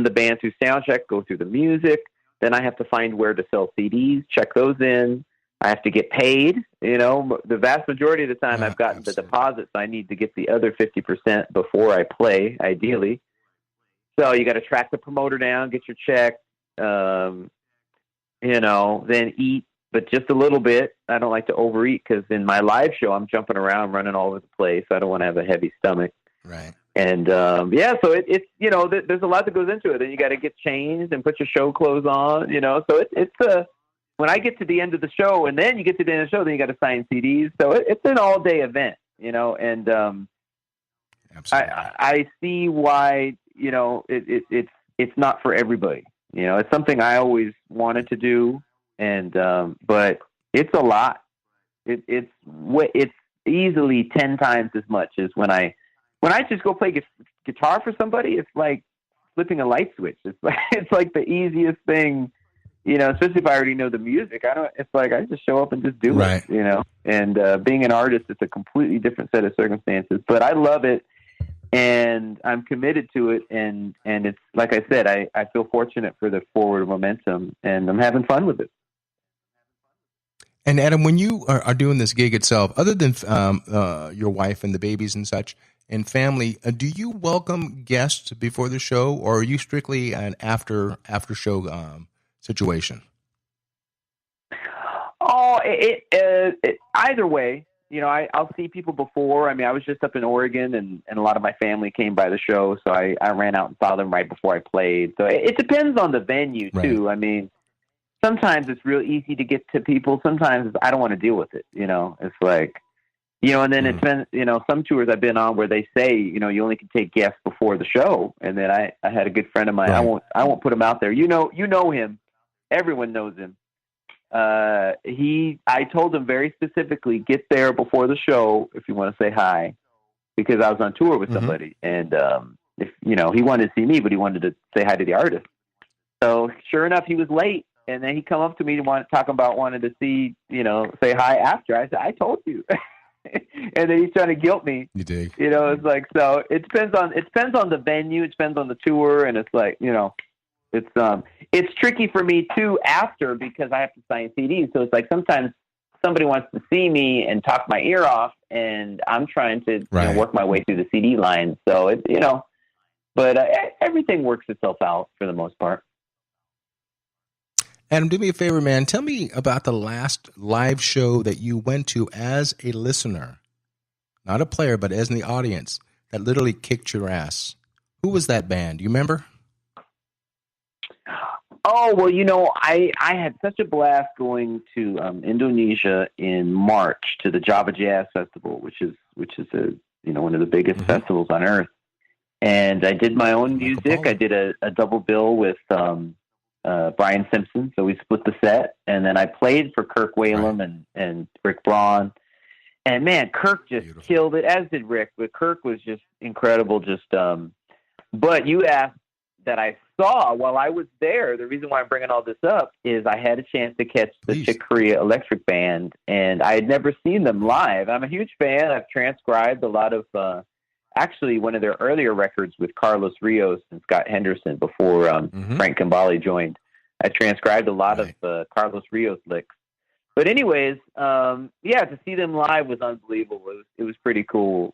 the band through sound check, go through the music. Then I have to find where to sell CDs, check those in. I have to get paid. The vast majority of the time I've gotten the deposits. I need to get the other 50% before I play, ideally. So you got to track the promoter down, get your check, then eat, but just a little bit. I don't like to overeat because in my live show, I'm jumping around, running all over the place. I don't want to have a heavy stomach. Right. And, so it's there's a lot that goes into it. Then you got to get changed and put your show clothes on, so it's when I get to the end of the show and then you get to the end of the show, then you got to sign CDs. So it's an all day event, and, I see why, it's not for everybody. It's something I always wanted to do. And, but it's a lot. It's easily 10 times as much as when I just go play guitar for somebody. It's like flipping a light switch. It's like the easiest thing, especially if I already know the music. It's like I just show up and just do it, and being an artist, it's a completely different set of circumstances, but I love it and I'm committed to it. And it's, like I said, I feel fortunate for the forward momentum and I'm having fun with it. And Adam, when you are doing this gig itself, other than your wife and the babies and such and family, do you welcome guests before the show, or are you strictly an after show situation? Oh, either way. I'll see people before. I mean, I was just up in Oregon, and a lot of my family came by the show, so I ran out and saw them right before I played. So it depends on the venue too. Right. I mean, sometimes it's real easy to get to people. Sometimes I don't want to deal with it. It's like, and then it's been, some tours I've been on where they say, you only can take guests before the show. And then I had a good friend of mine. Right. I won't put him out there. You know him. Everyone knows him. I told him very specifically, get there before the show if you want to say hi, because I was on tour with somebody, and if he wanted to see me, but he wanted to say hi to the artist. So sure enough, he was late, and then he come up to me and wanted to see, say hi after. I said, I told you. And then he's trying to guilt me. You dig? It's like, so it depends on the venue, it depends on the tour, and it's like, it's tricky for me too after, because I have to sign CDs. So it's like sometimes somebody wants to see me and talk my ear off, and I'm trying to work my way through the CD line. So it, but everything works itself out for the most part. Adam, do me a favor, man. Tell me about the last live show that you went to as a listener, not a player, but as in the audience, that literally kicked your ass. Who was that band? Do you remember? Oh, well, I had such a blast going to Indonesia in March to the Java Jazz Festival, which is one of the biggest festivals on earth. And I did my own music. I did a double bill with Brian Simpson, so we split the set. And then I played for Kirk Whalum and Rick Braun. And man, Kirk just killed it, as did Rick. But Kirk was just incredible. But you asked that I saw while I was there. The reason why I'm bringing all this up is I had a chance to catch the Chick Corea Electric Band, and I had never seen them live. I'm a huge fan. I've transcribed a lot of, actually one of their earlier records with Carlos Rios and Scott Henderson before Frank Kimbali joined. I transcribed a lot of Carlos Rios licks. But anyways, to see them live was unbelievable. It was pretty cool.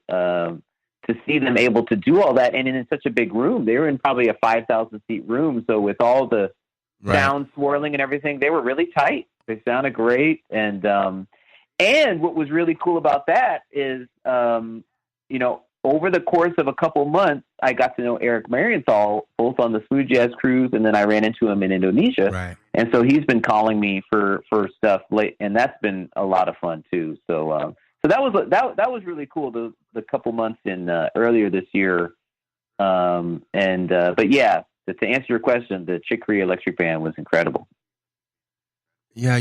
To see them able to do all that, and in such a big room. They were in probably a 5,000 seat room, so with all the sound swirling and everything, they were really tight. They sounded great, and what was really cool about that is over the course of a couple months, I got to know Eric Marienthal, both on the Smooth Jazz Cruise, and then I ran into him in Indonesia. Right. And so he's been calling me for stuff late, and that's been a lot of fun too. So that was really cool. The couple months in earlier this year. But yeah, to answer your question, the Chick Corea Electric Band was incredible. Yeah,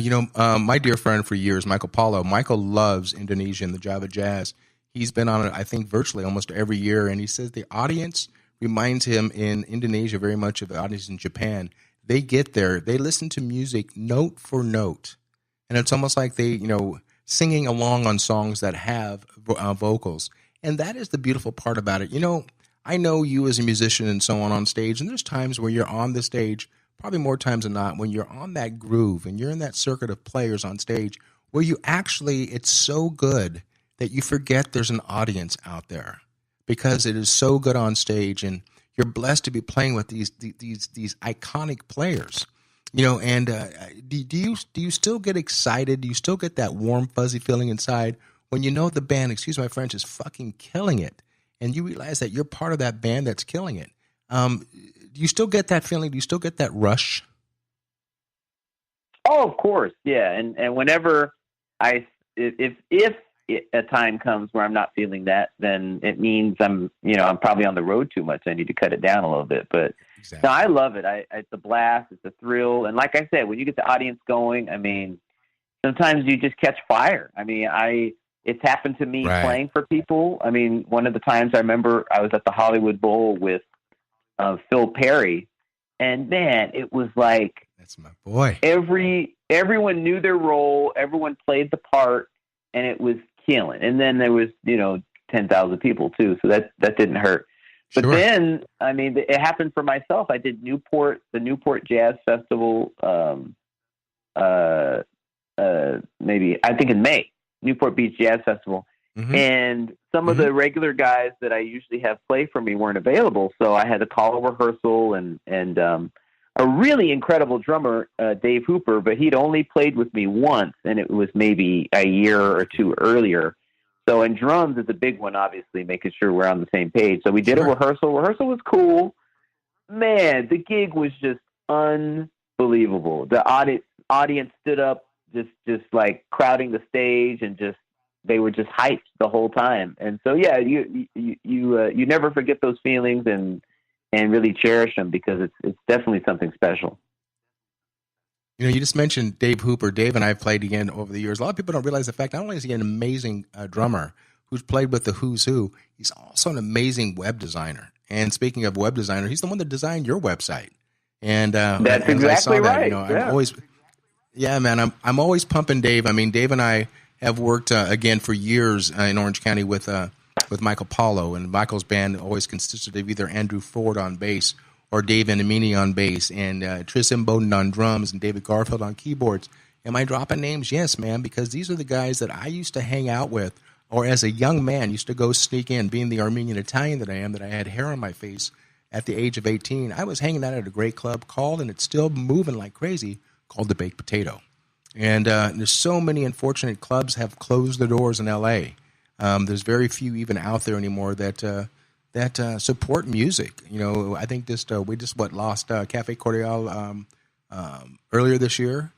my dear friend for years, Michael Paulo. Michael loves Indonesia and the Java Jazz. He's been on it, I think, virtually almost every year, and he says the audience reminds him in Indonesia very much of the audience in Japan. They get there, they listen to music note for note, and it's almost like they, singing along on songs that have vocals, and that is the beautiful part about it. I know you as a musician and so on stage, and there's times where you're on the stage, probably more times than not, when you're on that groove and you're in that circuit of players on stage where you actually, it's so good that you forget there's an audience out there because it is so good on stage, and you're blessed to be playing with these iconic players, And do you still get excited? Do you still get that warm, fuzzy feeling inside when you know the band, excuse my French, is fucking killing it, and you realize that you're part of that band that's killing it? Do you still get that feeling? Do you still get that rush? Oh, of course, yeah. And whenever if a time comes where I'm not feeling that, then it means I'm probably on the road too much. I need to cut it down a little bit. But exactly. No, I love it. It's a blast. It's a thrill. And like I said, when you get the audience going, sometimes you just catch fire. It's happened to me playing for people. One of the times I remember I was at the Hollywood Bowl with Phil Perry, and man, it was like, that's my boy. Everyone knew their role. Everyone played the part, and it was killing. And then there was, 10,000 people too. So that didn't hurt. But Sure. then, it happened for myself. I did the Newport Jazz Festival, maybe, I think in May, Newport Beach Jazz Festival. Mm-hmm. And some of the regular guys that I usually have play for me weren't available. So I had to call a rehearsal and a really incredible drummer, Dave Hooper, but he'd only played with me once, and it was maybe a year or two earlier. So, and drums is a big one, obviously, making sure we're on the same page. So we did a rehearsal. Rehearsal was cool. Man, the gig was just unbelievable. The audience stood up, just like crowding the stage, and they were just hyped the whole time. And so, yeah, you never forget those feelings and really cherish them, because it's definitely something special. You just mentioned Dave Hooper. Dave and I have played again over the years. A lot of people don't realize the fact not only is he an amazing drummer who's played with the Who's Who, he's also an amazing web designer. And speaking of web designer, he's the one that designed your website. And that's exactly right. I'm always, man, I'm always pumping Dave. Dave and I have worked again for years in Orange County with Michael Paulo, and Michael's band always consisted of either Andrew Ford on bass or Dave Enamini on bass, and Tris Imboden on drums, and David Garfield on keyboards. Am I dropping names? Yes, man, because these are the guys that I used to hang out with, or as a young man used to go sneak in, being the Armenian Italian that I am, that I had hair on my face at the age of 18. I was hanging out at a great club called, and it's still moving like crazy, called the Baked Potato. And there's so many unfortunate clubs have closed their doors in L.A. There's very few even out there anymore that support music. I think we just lost Cafe Cordial earlier this year,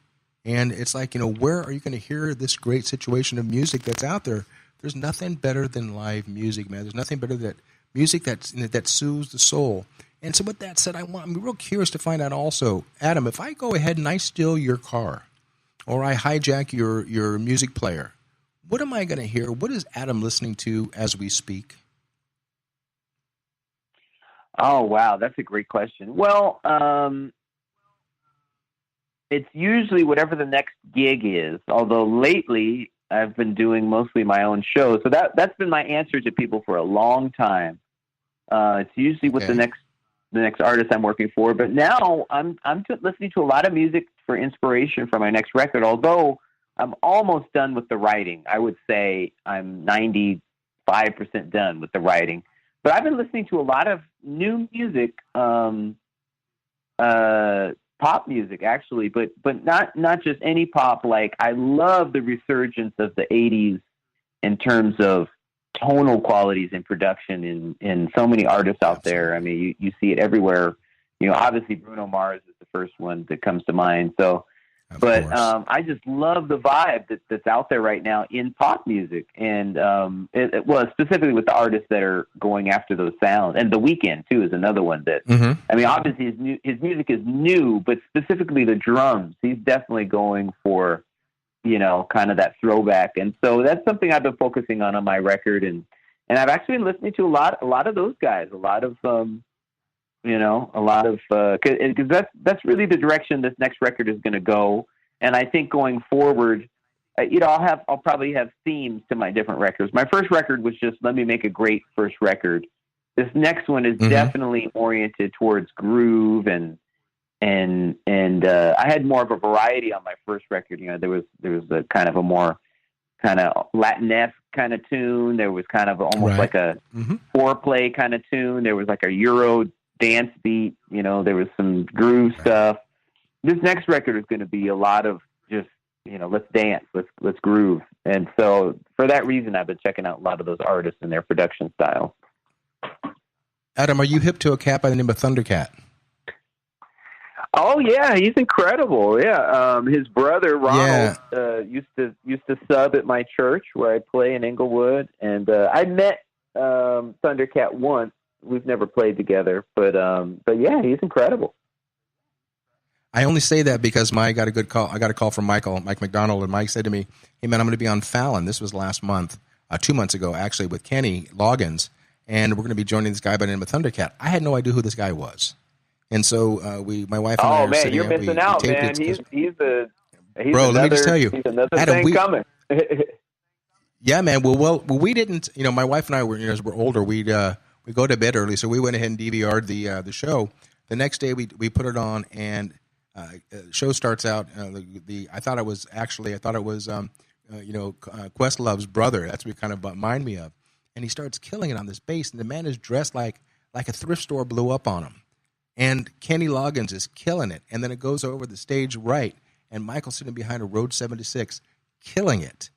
and it's like, where are you going to hear this great situation of music that's out there? There's nothing better than live music, man. There's nothing better than music that soothes the soul. And so with that said, I'm real curious to find out also, Adam, if I go ahead and I steal your car, or I hijack your music player, what am I going to hear? What is Adam listening to as we speak? Oh, wow. That's a great question. Well, it's usually whatever the next gig is, although lately I've been doing mostly my own shows. So that's been my answer to people for a long time. It's usually what the next artist I'm working for. But now I'm listening to a lot of music for inspiration for my next record, although I'm almost done with the writing. I would say I'm 95% done with the writing. But I've been listening to a lot of new music, pop music actually, but not just any pop. Like, I love the resurgence of the 80s in terms of tonal qualities in production in so many artists out there. I mean, you see it everywhere. You know, obviously Bruno Mars is the first one that comes to mind. So, but I just love the vibe that's out there right now in pop music, and well, specifically with the artists that are going after those sounds. And The Weeknd too is another one that I mean, obviously his music is new, but specifically the drums, he's definitely going for, you know, kind of that throwback. And so that's something I've been focusing on my record, and I've actually been listening to a lot of those guys, a lot of because that's really the direction this next record is going to go. And I think going forward, you know, I'll probably have themes to my different records. My first record was just, let me make a great first record. This next one is definitely oriented towards groove, and I had more of a variety on my first record. You know, there was a kind of a more kind of Latin-esque kind of tune. There was kind of almost like a foreplay kind of tune. There was like a Euro dance beat, you know, there was some groove stuff. This next record is going to be a lot of just, you know, let's dance, let's groove. And so for that reason, I've been checking out a lot of those artists and their production styles. Adam, are you hip to a cat by the name of Thundercat? Oh yeah, he's incredible. Yeah, his brother Ronald used to sub at my church where I play in Inglewood, and I met Thundercat once. We've never played together, but yeah, he's incredible. I only say that because I got a call from Mike McDonald, and Mike said to me, "Hey man, I'm going to be on Fallon." This was last month, 2 months ago actually, with Kenny Loggins, and we're going to be joining this guy by the name of Thundercat. I had no idea who this guy was, and so my wife and I are sitting you're missing out, man. He's bro. Let me just tell you, he's another Adam, thing coming. Yeah, man. Well, we didn't. You know, my wife and I were, as we're older, we go to bed early, so we went ahead and DVR'd the show. The next day, we put it on, and the show starts out. I thought it was Questlove's brother. That's what it kind of reminded me of. And he starts killing it on this bass, and the man is dressed like a thrift store blew up on him. And Kenny Loggins is killing it, and then it goes over the stage right, and Michael's sitting behind a Road 76, killing it.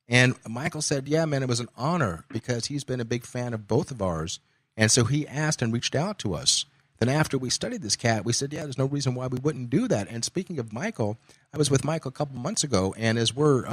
And Michael said, "Yeah, man, it was an honor because he's been a big fan of both of ours." And so he asked and reached out to us. Then after we studied this cat, we said, yeah, there's no reason why we wouldn't do that. And speaking of Michael, I was with Michael a couple months ago, and as we're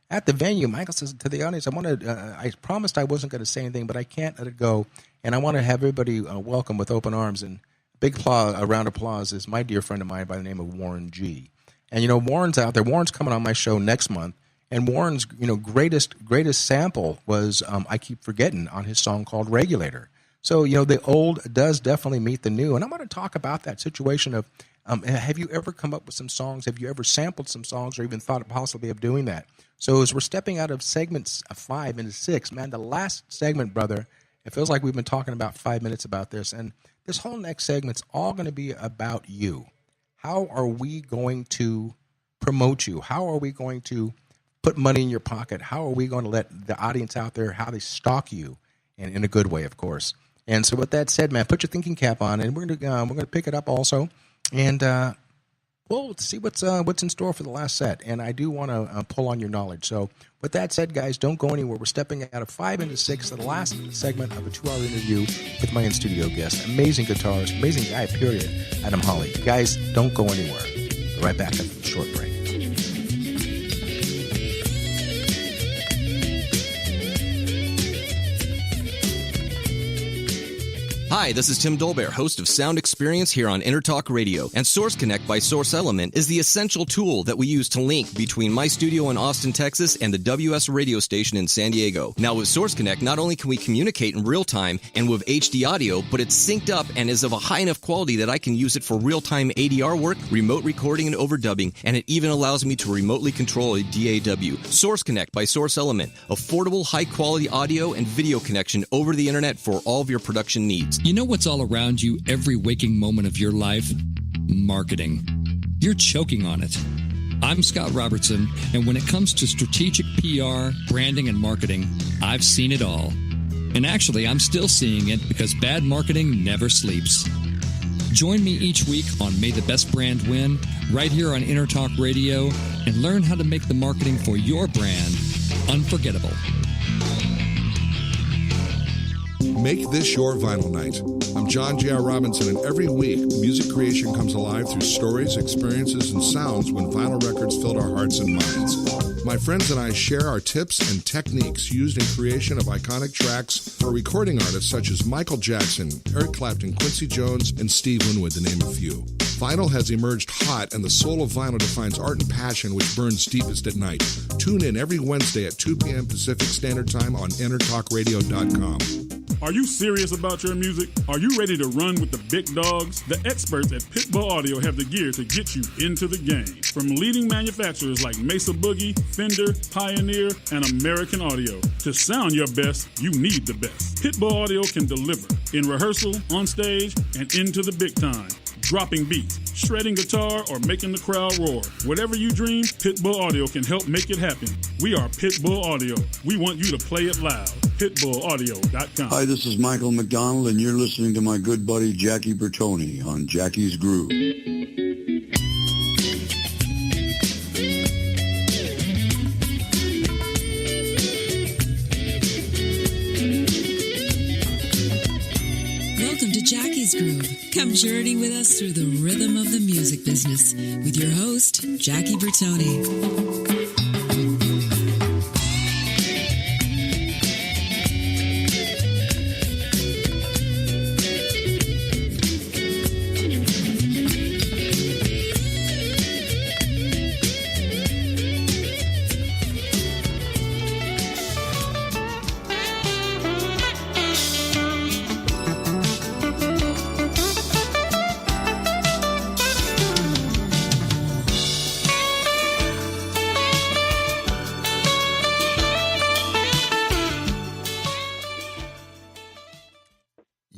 at the venue, Michael says to the audience, I promised I wasn't going to say anything, but I can't let it go. And I want to have everybody welcome with open arms. And a round of applause is my dear friend of mine by the name of Warren G. And, you know, Warren's out there. Warren's coming on my show next month. And Warren's, you know, greatest sample was I Keep Forgetting on his song called Regulator. So, you know, the old does definitely meet the new. And I want to talk about that situation of, have you ever come up with some songs? Have you ever sampled some songs or even thought possibly of doing that? So as we're stepping out of segments 5 into 6, man, the last segment, brother, it feels like we've been talking about 5 minutes about this. And this whole next segment's all going to be about you. How are we going to promote you? How are we going to put money in your pocket? How are we going to let the audience out there, how they stalk you, and in a good way, of course. And so with that said, man, put your thinking cap on, and we're gonna pick it up also, and we'll see what's in store for the last set. And I do want to pull on your knowledge. So with that said, guys, don't go anywhere. We're stepping out of 5 into 6, the last segment of a 2-hour interview with my in-studio guest, amazing guitarist, amazing guy, period, Adam Hawley. Guys, don't go anywhere. We're right back after a short break. Hi, this is Tim Dolbear, host of Sound Experience here on Intertalk Radio. And Source Connect by Source Element is the essential tool that we use to link between my studio in Austin, Texas, and the WS radio station in San Diego. Now, with Source Connect, not only can we communicate in real time and with HD audio, but it's synced up and is of a high enough quality that I can use it for real-time ADR work, remote recording, and overdubbing, and it even allows me to remotely control a DAW. Source Connect by Source Element. Affordable, high-quality audio and video connection over the internet for all of your production needs. You know what's all around you every waking moment of your life? Marketing. You're choking on it. I'm Scott Robertson, and when it comes to strategic PR, branding, and marketing, I've seen it all. And actually, I'm still seeing it because bad marketing never sleeps. Join me each week on May the Best Brand Win, right here on Intertalk Radio, and learn how to make the marketing for your brand unforgettable. Make this your vinyl night. I'm John J.R. Robinson, and every week, music creation comes alive through stories, experiences, and sounds when vinyl records filled our hearts and minds. My friends and I share our tips and techniques used in creation of iconic tracks for recording artists such as Michael Jackson, Eric Clapton, Quincy Jones, and Steve Winwood, to name a few. Vinyl has emerged hot, and the soul of vinyl defines art and passion which burns deepest at night. Tune in every Wednesday at 2 p.m. Pacific Standard Time on EnterTalkRadio.com. Are you serious about your music? Are you ready to run with the big dogs? The experts at Pitbull Audio have the gear to get you into the game. From leading manufacturers like Mesa Boogie, Fender, Pioneer, and American Audio. To sound your best, you need the best. Pitbull Audio can deliver in rehearsal, on stage, and into the big time. Dropping beats, shredding guitar, or making the crowd roar. Whatever you dream, Pitbull Audio can help make it happen. We are Pitbull Audio. We want you to play it loud. PitbullAudio.com. Hi, this is Michael McDonald, and you're listening to my good buddy Jackie Bertoni on Jackie's Groove. Welcome to Jackie's Groove. Come journey with us through the rhythm of the music business with your host, Jackie Bertoni.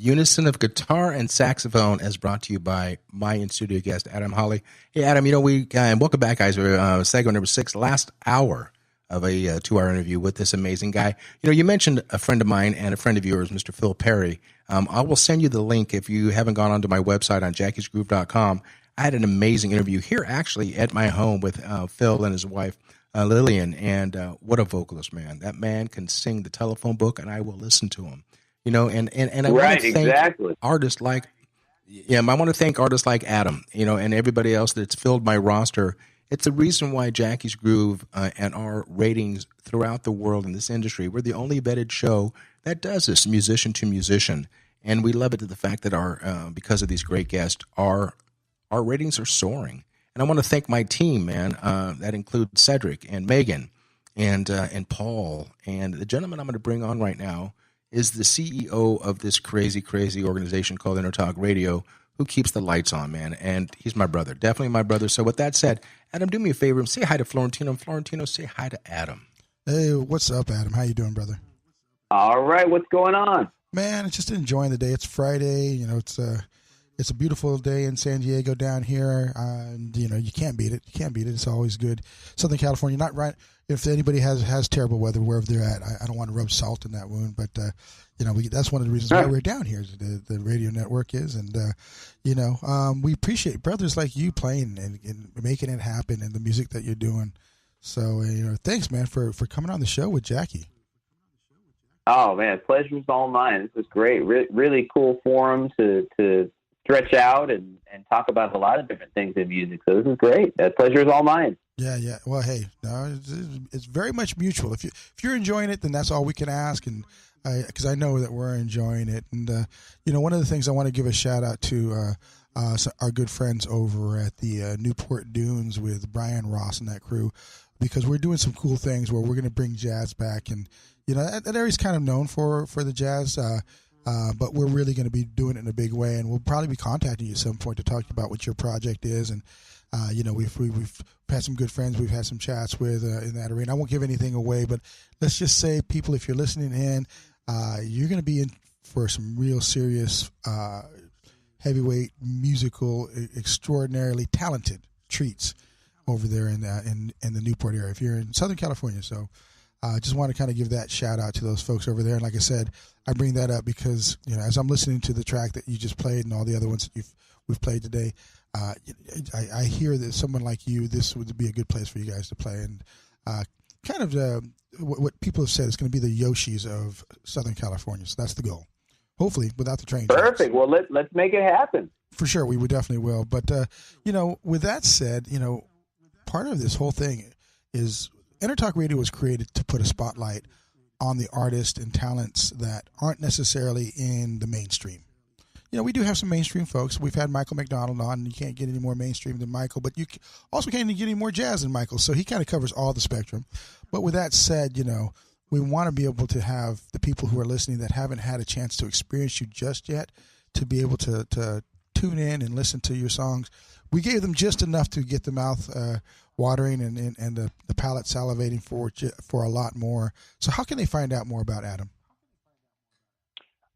Unison of guitar and saxophone, as brought to you by my in-studio guest, Adam Hawley. Hey, Adam, welcome back, guys. We're segment number 6, last hour of a 2-hour interview with this amazing guy. You mentioned a friend of mine and a friend of yours, Mr. Phil Perry. I will send you the link if you haven't gone onto my website on jackiesgroove.com. I had an amazing interview here, actually, at my home with Phil and his wife, Lillian, and what a vocalist, man. That man can sing the telephone book, and I will listen to him. And I want to thank artists like, I want to thank artists like Adam, and everybody else that's filled my roster. It's the reason why Jackie's Groove and our ratings throughout the world in this industry, we're the only vetted show that does this, musician to musician, and we love it to the fact that because of these great guests, our ratings are soaring. And I want to thank my team, man. That includes Cedric and Megan and Paul, and the gentleman I'm going to bring on right now is the CEO of this crazy, crazy organization called Intertalk Radio, who keeps the lights on, man. And he's my brother, definitely my brother. So with that said, Adam, do me a favor and say hi to Florentino. Florentino, say hi to Adam. Hey, what's up, Adam? How you doing, brother? All right, what's going on? Man, just enjoying the day. It's Friday. It's a beautiful day in San Diego down here. You can't beat it. You can't beat it. It's always good. Southern California, not right. If anybody has terrible weather wherever they're at, I don't want to rub salt in that wound, but that's one of the reasons why we're down here. The radio network is, and we appreciate brothers like you playing and making it happen, and the music that you're doing. So thanks, man, for coming on the show with Jackie. Oh man, pleasure's all mine. This is great. Really cool forum to stretch out and talk about a lot of different things in music. So this is great. Pleasure is all mine. Yeah. Well, hey, no, it's very much mutual. If you're enjoying it, then that's all we can ask, and because I know that we're enjoying it. And one of the things I want to give a shout out to our good friends over at the Newport Dunes with Brian Ross and that crew, because we're doing some cool things where we're going to bring jazz back, and that area's kind of known for the jazz. But we're really going to be doing it in a big way, and we'll probably be contacting you at some point to talk about what your project is. And we've had some good friends we've had some chats with in that arena. I won't give anything away, but let's just say, people, if you're listening in, you're going to be in for some real serious heavyweight musical, extraordinarily talented treats over there in the Newport area if you're in Southern California. So I just want to kind of give that shout out to those folks over there. And like I said, I bring that up because, as I'm listening to the track that you just played and all the other ones that we've played today, I hear that someone like you, this would be a good place for you guys to play. And kind of what people have said, it's going to be the Yoshis of Southern California. So that's the goal. hopefully without the train. Perfect. Well, let's make it happen. For sure, we would definitely will. But with that said, part of this whole thing is Intertalk Radio was created to put a spotlight on the artists and talents that aren't necessarily in the mainstream. We do have some mainstream folks. We've had Michael McDonald on, and you can't get any more mainstream than Michael, but you also can't get any more jazz than Michael, so he kind of covers all the spectrum. But with that said, we want to be able to have the people who are listening that haven't had a chance to experience you just yet to be able to tune in and listen to your songs. We gave them just enough to get the mouth watering and the palate salivating for a lot more. So how can they find out more about Adam?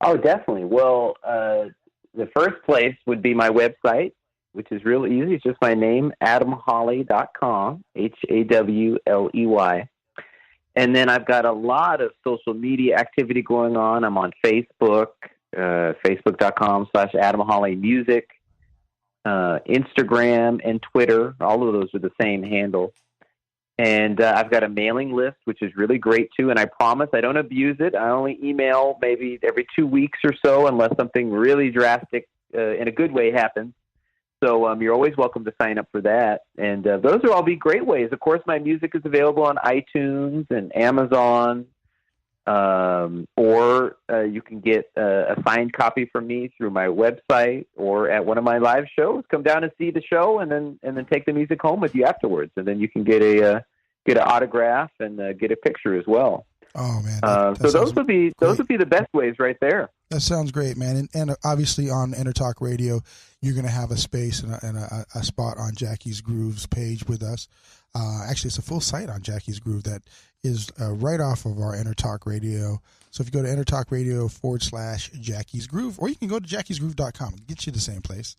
Oh, definitely. Well, the first place would be my website, which is real easy. It's just my name, adamhawley.com, Hawley. And then I've got a lot of social media activity going on. I'm on Facebook, facebook.com/AdamHawleyMusic, Instagram and Twitter. All of those are the same handle. And I've got a mailing list, which is really great, too. And I promise I don't abuse it. I only email maybe every 2 weeks or so, unless something really drastic in a good way happens. So you're always welcome to sign up for that. And those will all be great ways. Of course, my music is available on iTunes and Amazon. Or you can get a signed copy from me through my website or at one of my live shows. Come down and see the show, and then take the music home with you afterwards. And then you can get an autograph and get a picture as well. Oh man! So those would be the best ways right there. That sounds great, man. And obviously on Intertalk Radio, you're going to have a space and a spot on Jackie's Groove's page with us. Actually, it's a full site on Jackie's Groove that is right off of our Intertalk Radio. So if you go to Intertalk Radio /Jackie's Groove, or you can go to jackiesgroove.com, it gets you the same place.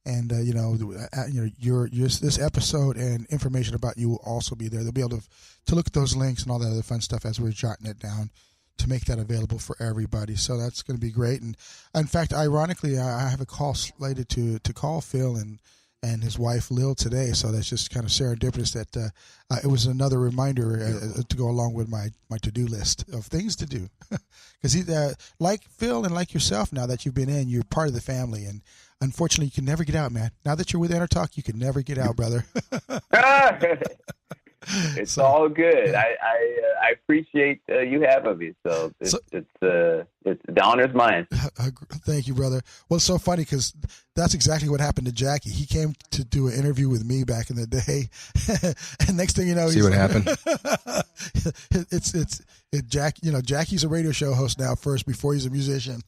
And your this episode and information about you will also be there. They'll be able to look at those links and all that other fun stuff as we're jotting it down to make that available for everybody. So that's going to be great. And in fact, ironically, I have a call slated to call Phil and his wife Lil today. So that's just kind of serendipitous that it was another reminder to go along with my to-do list of things to do. Because like Phil and like yourself, now that you've been in, you're part of the family. And unfortunately, you can never get out, man. Now that you're with Intertalk, you can never get out, brother. It's all good. Yeah. I appreciate you having me. So it's the honor's mine. Thank you, brother. Well, it's so funny because that's exactly what happened to Jackie. He came to do an interview with me back in the day, and next thing you know, what happened. Jackie's a radio show host now first before he's a musician.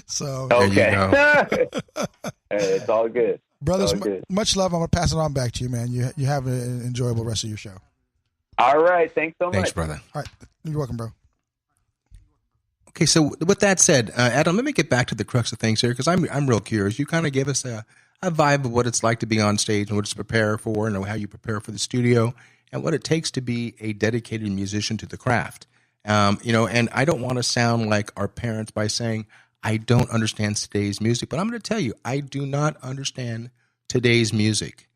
So okay, it's all good. Brothers, much love. I'm going to pass it on back to you, man. You have an enjoyable rest of your show. All right. Thanks so much. Thanks, brother. All right. You're welcome, bro. Okay, so with that said, Adam, let me get back to the crux of things here because I'm real curious. You kind of gave us a vibe of what it's like to be on stage and what to prepare for and how you prepare for the studio and what it takes to be a dedicated musician to the craft. And I don't want to sound like our parents by saying, I don't understand today's music, but I'm going to tell you, I do not understand today's music.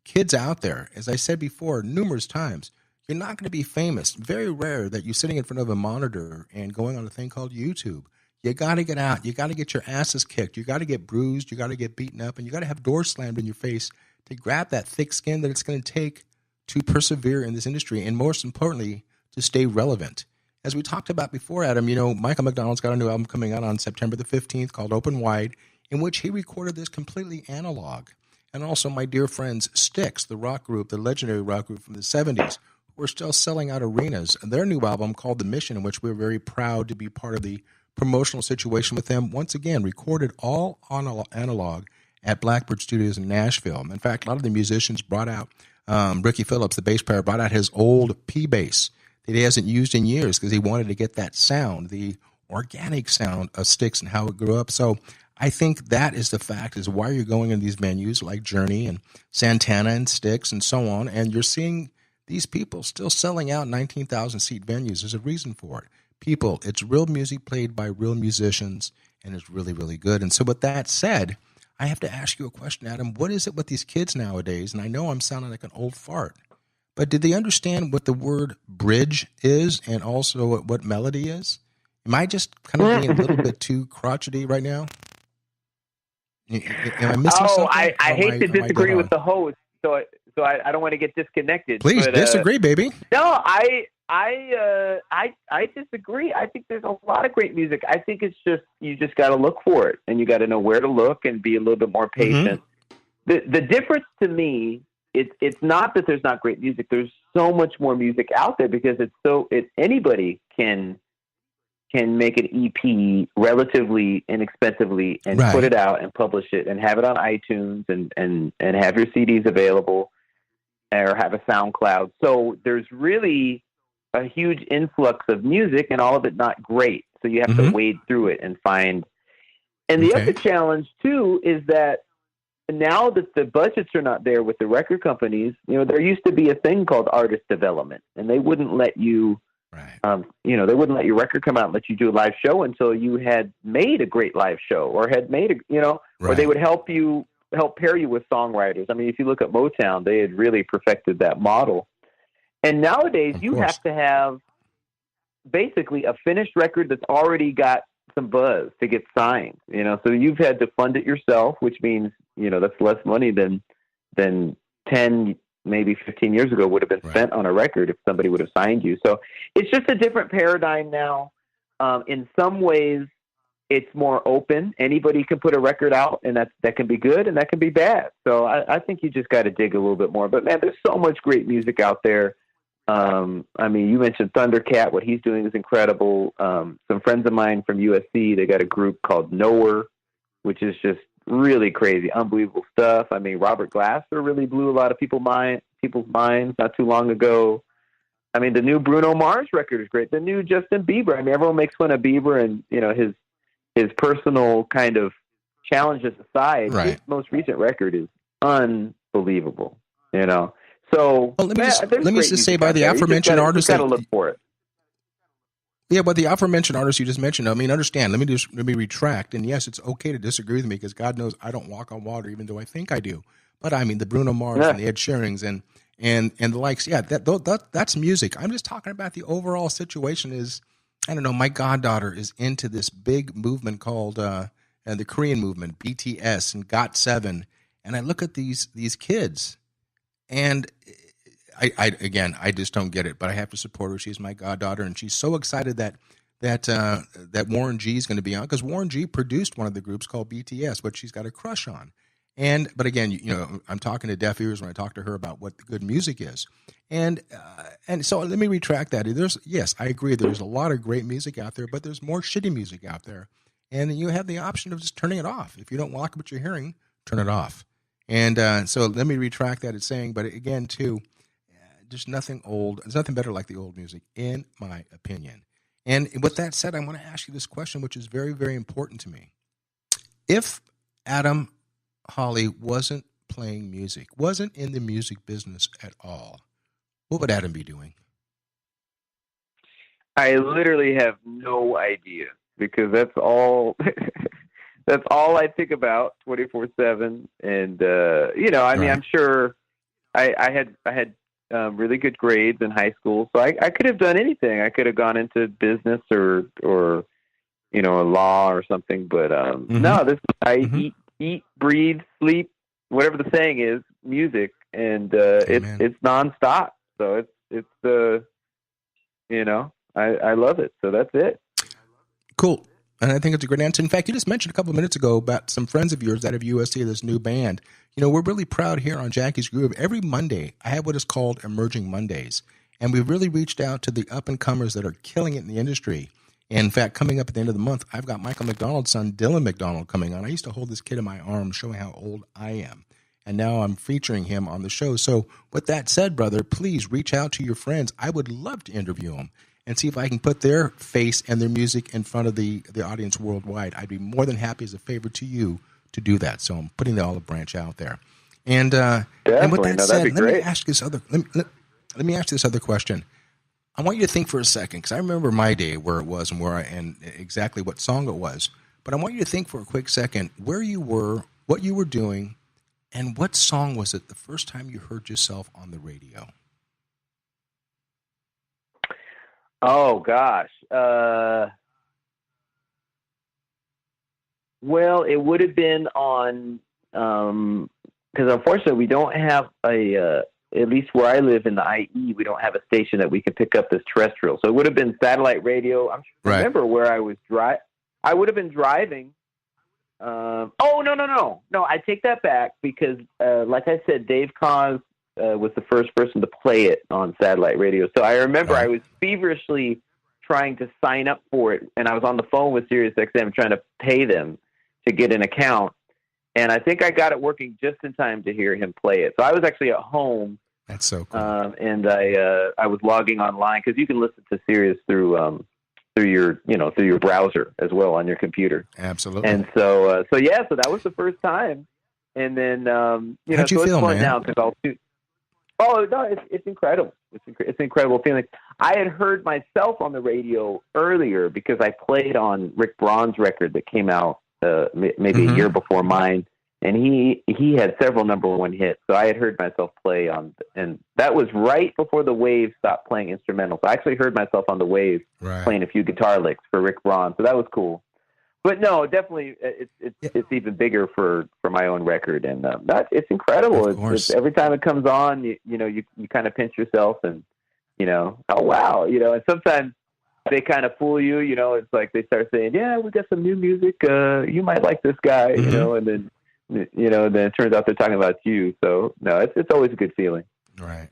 Kids out there, as I said before numerous times, you're not going to be famous. Very rare that you're sitting in front of a monitor and going on a thing called YouTube. You got to get out. You got to get your asses kicked. You got to get bruised. You got to get beaten up, and you got to have doors slammed in your face to grab that thick skin that it's going to take to persevere in this industry, and most importantly, to stay relevant. As we talked about before, Adam, Michael McDonald's got a new album coming out on September the 15th called Open Wide, in which he recorded this completely analog. And also my dear friends Styx, the rock group, the legendary rock group from the 70s, who are still selling out arenas. And their new album called The Mission, in which we're very proud to be part of the promotional situation with them, once again, recorded all on analog at Blackbird Studios in Nashville. In fact, a lot of the musicians brought out, Ricky Phillips, the bass player, brought out his old P bass that he hasn't used in years because he wanted to get that sound, the organic sound of Styx and how it grew up. So I think that is the fact, is why you're going in these venues like Journey and Santana and Styx and so on, and you're seeing these people still selling out 19,000-seat venues. There's a reason for it. People, it's real music played by real musicians, and it's really, really good. And so with that said, I have to ask you a question, Adam. What is it with these kids nowadays? And I know I'm sounding like an old fart, but did they understand what the word bridge is and also what melody is? Am I just kind of being a little bit too crotchety right now? Am I missing something? I hate to disagree with the host, so I don't want to get disconnected. Please disagree, baby. No, I disagree. I think there's a lot of great music. I think it's just you just got to look for it, and you got to know where to look and be a little bit more patient. The difference to me, it's not that there's not great music. There's so much more music out there because anybody can make an EP relatively inexpensively and put it out and publish it and have it on iTunes and have your CDs available or have a SoundCloud. So there's really a huge influx of music and all of it not great. So you have to wade through it and find. And the other challenge too is that now that the budgets are not there with the record companies, there used to be a thing called artist development, and they wouldn't let you they wouldn't let your record come out and let you do a live show until you had made a great live show or had made or they would help pair you with songwriters. I mean, if you look at Motown, they had really perfected that model. And nowadays you have to have basically a finished record that's already got some buzz to get signed, so you've had to fund it yourself, which means, that's less money than 10, maybe 15 years ago would have been spent on a record if somebody would have signed you. So it's just a different paradigm now. In some ways it's more open. Anybody can put a record out, and that can be good and that can be bad. So I think you just got to dig a little bit more, but man, there's so much great music out there. I mean, you mentioned Thundercat. What he's doing is incredible. Some friends of mine from USC, they got a group called Knower, which is just really crazy, unbelievable stuff. I mean, Robert Glasser really blew a lot of people's minds not too long ago. I mean, the new Bruno Mars record is great. The new Justin Bieber. I mean, everyone makes fun of Bieber and his personal kind of challenges aside. His most recent record is unbelievable. So let me just say, by the aforementioned artists, got to look for it. Yeah, but the aforementioned artists you just mentioned, I mean, understand, let me retract. And yes, it's okay to disagree with me because God knows I don't walk on water, even though I think I do. But I mean, the Bruno Mars and the Ed Sheerans and the likes, that's music. I'm just talking about the overall situation is, I don't know, my goddaughter is into this big movement called the Korean movement, BTS and GOT7. And I look at these kids and I just don't get it, but I have to support her. She's my goddaughter, and she's so excited that Warren G is going to be on, because Warren G produced one of the groups called BTS, which she's got a crush on. But again, I'm talking to deaf ears when I talk to her about what the good music is, and so let me retract that. Yes, I agree. There's a lot of great music out there, but there's more shitty music out there, and you have the option of just turning it off. If you don't like what you're hearing, turn it off. And so let me retract that as saying, but again, too. There's nothing old. There's nothing better like the old music, in my opinion. And with that said, I want to ask you this question, which is very, very important to me. If Adam Hawley wasn't playing music, wasn't in the music business at all, what would Adam be doing? I literally have no idea, because that's all that's all I think about 24/7. And I mean, I'm sure I had really good grades in high school, so I could have done anything. I could have gone into business or law or something. But I eat, breathe, sleep, whatever the saying is, music, and it's nonstop. So I love it. So that's it. Cool. And I think it's a great answer. In fact, you just mentioned a couple of minutes ago about some friends of yours that have USC, this new band. We're really proud here on Jackie's Groove. Every Monday, I have what is called Emerging Mondays. And we've really reached out to the up-and-comers that are killing it in the industry. And in fact, coming up at the end of the month, I've got Michael McDonald's son, Dylan McDonald, coming on. I used to hold this kid in my arms, showing how old I am. And now I'm featuring him on the show. So with that said, brother, please reach out to your friends. I would love to interview them and see if I can put their face and their music in front of the audience worldwide. I'd be more than happy as a favor to you to do that. So I'm putting the olive branch out there. And with that said, let me ask this other question. I want you to think for a second, because I remember my day, where it was and exactly what song it was. But I want you to think for a quick second where you were, what you were doing, and what song was it the first time you heard yourself on the radio? Oh gosh. Well, it would have been on, because unfortunately we don't have at least where I live in the IE, we don't have a station that we can pick up this terrestrial. So it would have been satellite radio. I'm sure I remember where I was I would have been driving. No, I take that back because, like I said, Dave Koz was the first person to play it on satellite radio. So I remember I was feverishly trying to sign up for it, and I was on the phone with SiriusXM trying to pay them to get an account. And I think I got it working just in time to hear him play it. So I was actually at home. That's so cool. And I was logging online because you can listen to Sirius through your browser as well on your computer. Absolutely. And so that was the first time. And then how'd you feel, it's fun man? now because it's incredible. It's an incredible feeling. I had heard myself on the radio earlier because I played on Rick Braun's record that came out maybe a year before mine, and he had several number one hits. So I had heard myself play on, and that was right before the Waves stopped playing instrumentals. So I actually heard myself on the Waves playing a few guitar licks for Rick Braun. So that was cool. But no, definitely, it's even bigger for my own record, and it's incredible. It's every time it comes on, you kind of pinch yourself, and oh wow, and sometimes they kind of fool you. It's like they start saying, "Yeah, we got some new music. You might like this guy," and then then it turns out they're talking about you. So no, it's always a good feeling. Right.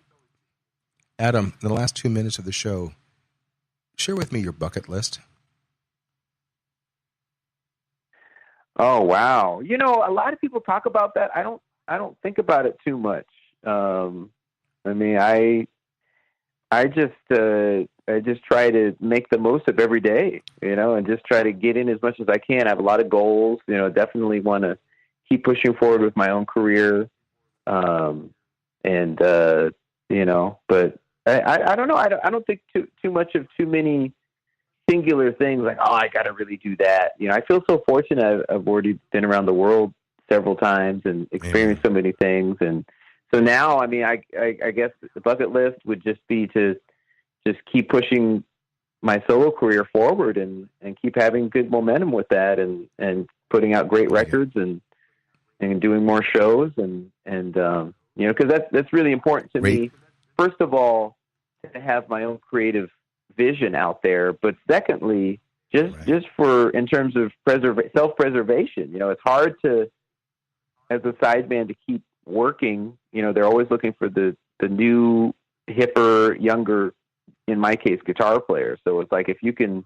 Adam, in the last 2 minutes of the show, share with me your bucket list. Oh wow! A lot of people talk about that. I don't think about it too much. I just try to make the most of every day, and just try to get in as much as I can. I have a lot of goals. Definitely want to keep pushing forward with my own career. But I don't know. I don't think too much of too many singular things like, oh, I got to really do that. I feel so fortunate. I've already been around the world several times and experienced so many things. And so now, I guess the bucket list would just be to just keep pushing my solo career forward and keep having good momentum with that and putting out great records and doing more shows and because that's really important to me. First of all, to have my own creative vision out there, but secondly, just for in terms of self-preservation. It's hard to, as a sideman, to keep working. They're always looking for the new, hipper, younger, in my case, guitar player. So it's like if you can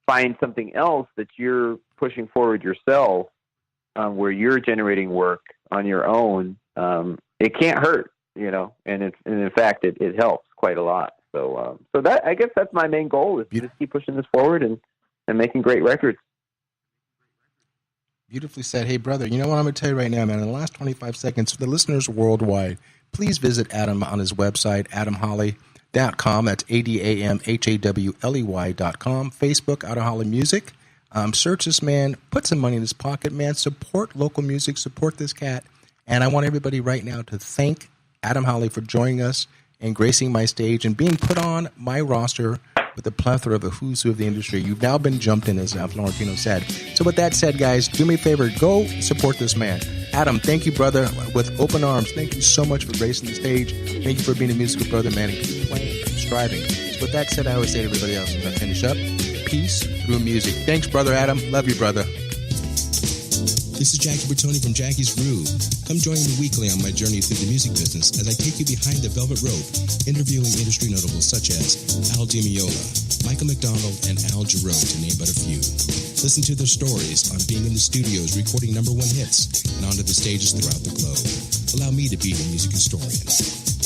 find something else that you're pushing forward yourself, where you're generating work on your own, it can't hurt. And in fact, it helps quite a lot. So that, I guess that's my main goal, is to just keep pushing this forward and making great records. Beautifully said. Hey, brother, you know what I'm going to tell you right now, man? In the last 25 seconds, for the listeners worldwide, please visit Adam on his website, AdamHawley.com. That's AdamHawley.com. Facebook, Adam Hawley Music. Search this man. Put some money in his pocket, man. Support local music. Support this cat. And I want everybody right now to thank Adam Hawley for joining us and gracing my stage and being put on my roster with a plethora of the who's who of the industry. You've now been jumped in, as Florentino said. So with that said, guys, do me a favor. Go support this man. Adam, thank you, brother, with open arms. Thank you so much for gracing the stage. Thank you for being a musical brother, man, and keep playing and striving. So with that said, I always say to everybody else as I finish up, peace through music. Thanks, brother Adam. Love you, brother. This is Jackie Bertoni from Jackie's Groove. Come join me weekly on my journey through the music business as I take you behind the velvet rope, interviewing industry notables such as Al Di Meola, Michael McDonald, and Al Jarreau, to name but a few. Listen to their stories on being in the studios recording number one hits and onto the stages throughout the globe. Allow me to be your music historian.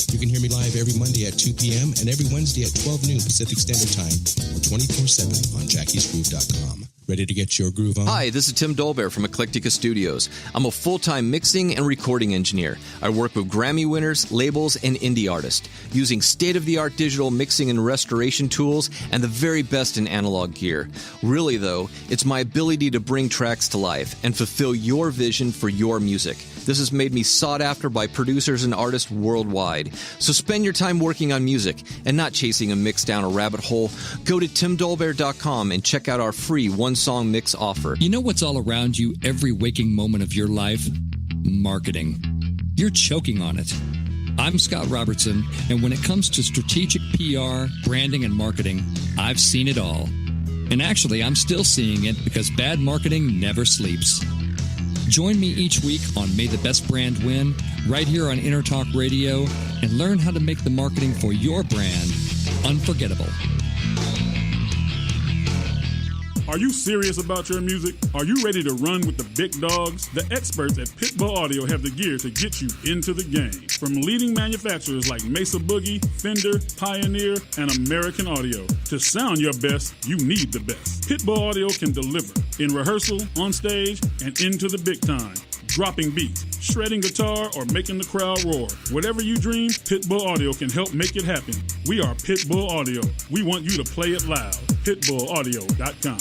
You can hear me live every Monday at 2 p.m. and every Wednesday at 12 noon Pacific Standard Time or 24/7 on jackiesgroove.com. Ready to get your groove on? Hi, this is Tim Dolbear from Eclectica Studios. I'm a full-time mixing and recording engineer. I work with Grammy winners, labels, and indie artists, using state-of-the-art digital mixing and restoration tools and the very best in analog gear. Really, though, it's my ability to bring tracks to life and fulfill your vision for your music. This has made me sought after by producers and artists worldwide. So spend your time working on music and not chasing a mix down a rabbit hole. Go to timdolbear.com and check out our free one song mix offer. You know what's all around you every waking moment of your life? Marketing. You're choking on it. I'm Scott Robertson, and when it comes to strategic PR, branding, and marketing, I've seen it all. And actually, I'm still seeing it because bad marketing never sleeps. Join me each week on May the Best Brand Win, right here on InterTalk Radio, and learn how to make the marketing for your brand unforgettable. Are you serious about your music? Are you ready to run with the big dogs? The experts at Pitbull Audio have the gear to get you into the game. From leading manufacturers like Mesa Boogie, Fender, Pioneer, and American Audio. To sound your best, you need the best. Pitbull Audio can deliver in rehearsal, on stage, and into the big time. Dropping beats, shredding guitar, or making the crowd roar. Whatever you dream, Pitbull Audio can help make it happen. We are Pitbull Audio. We want you to play it loud. PitbullAudio.com.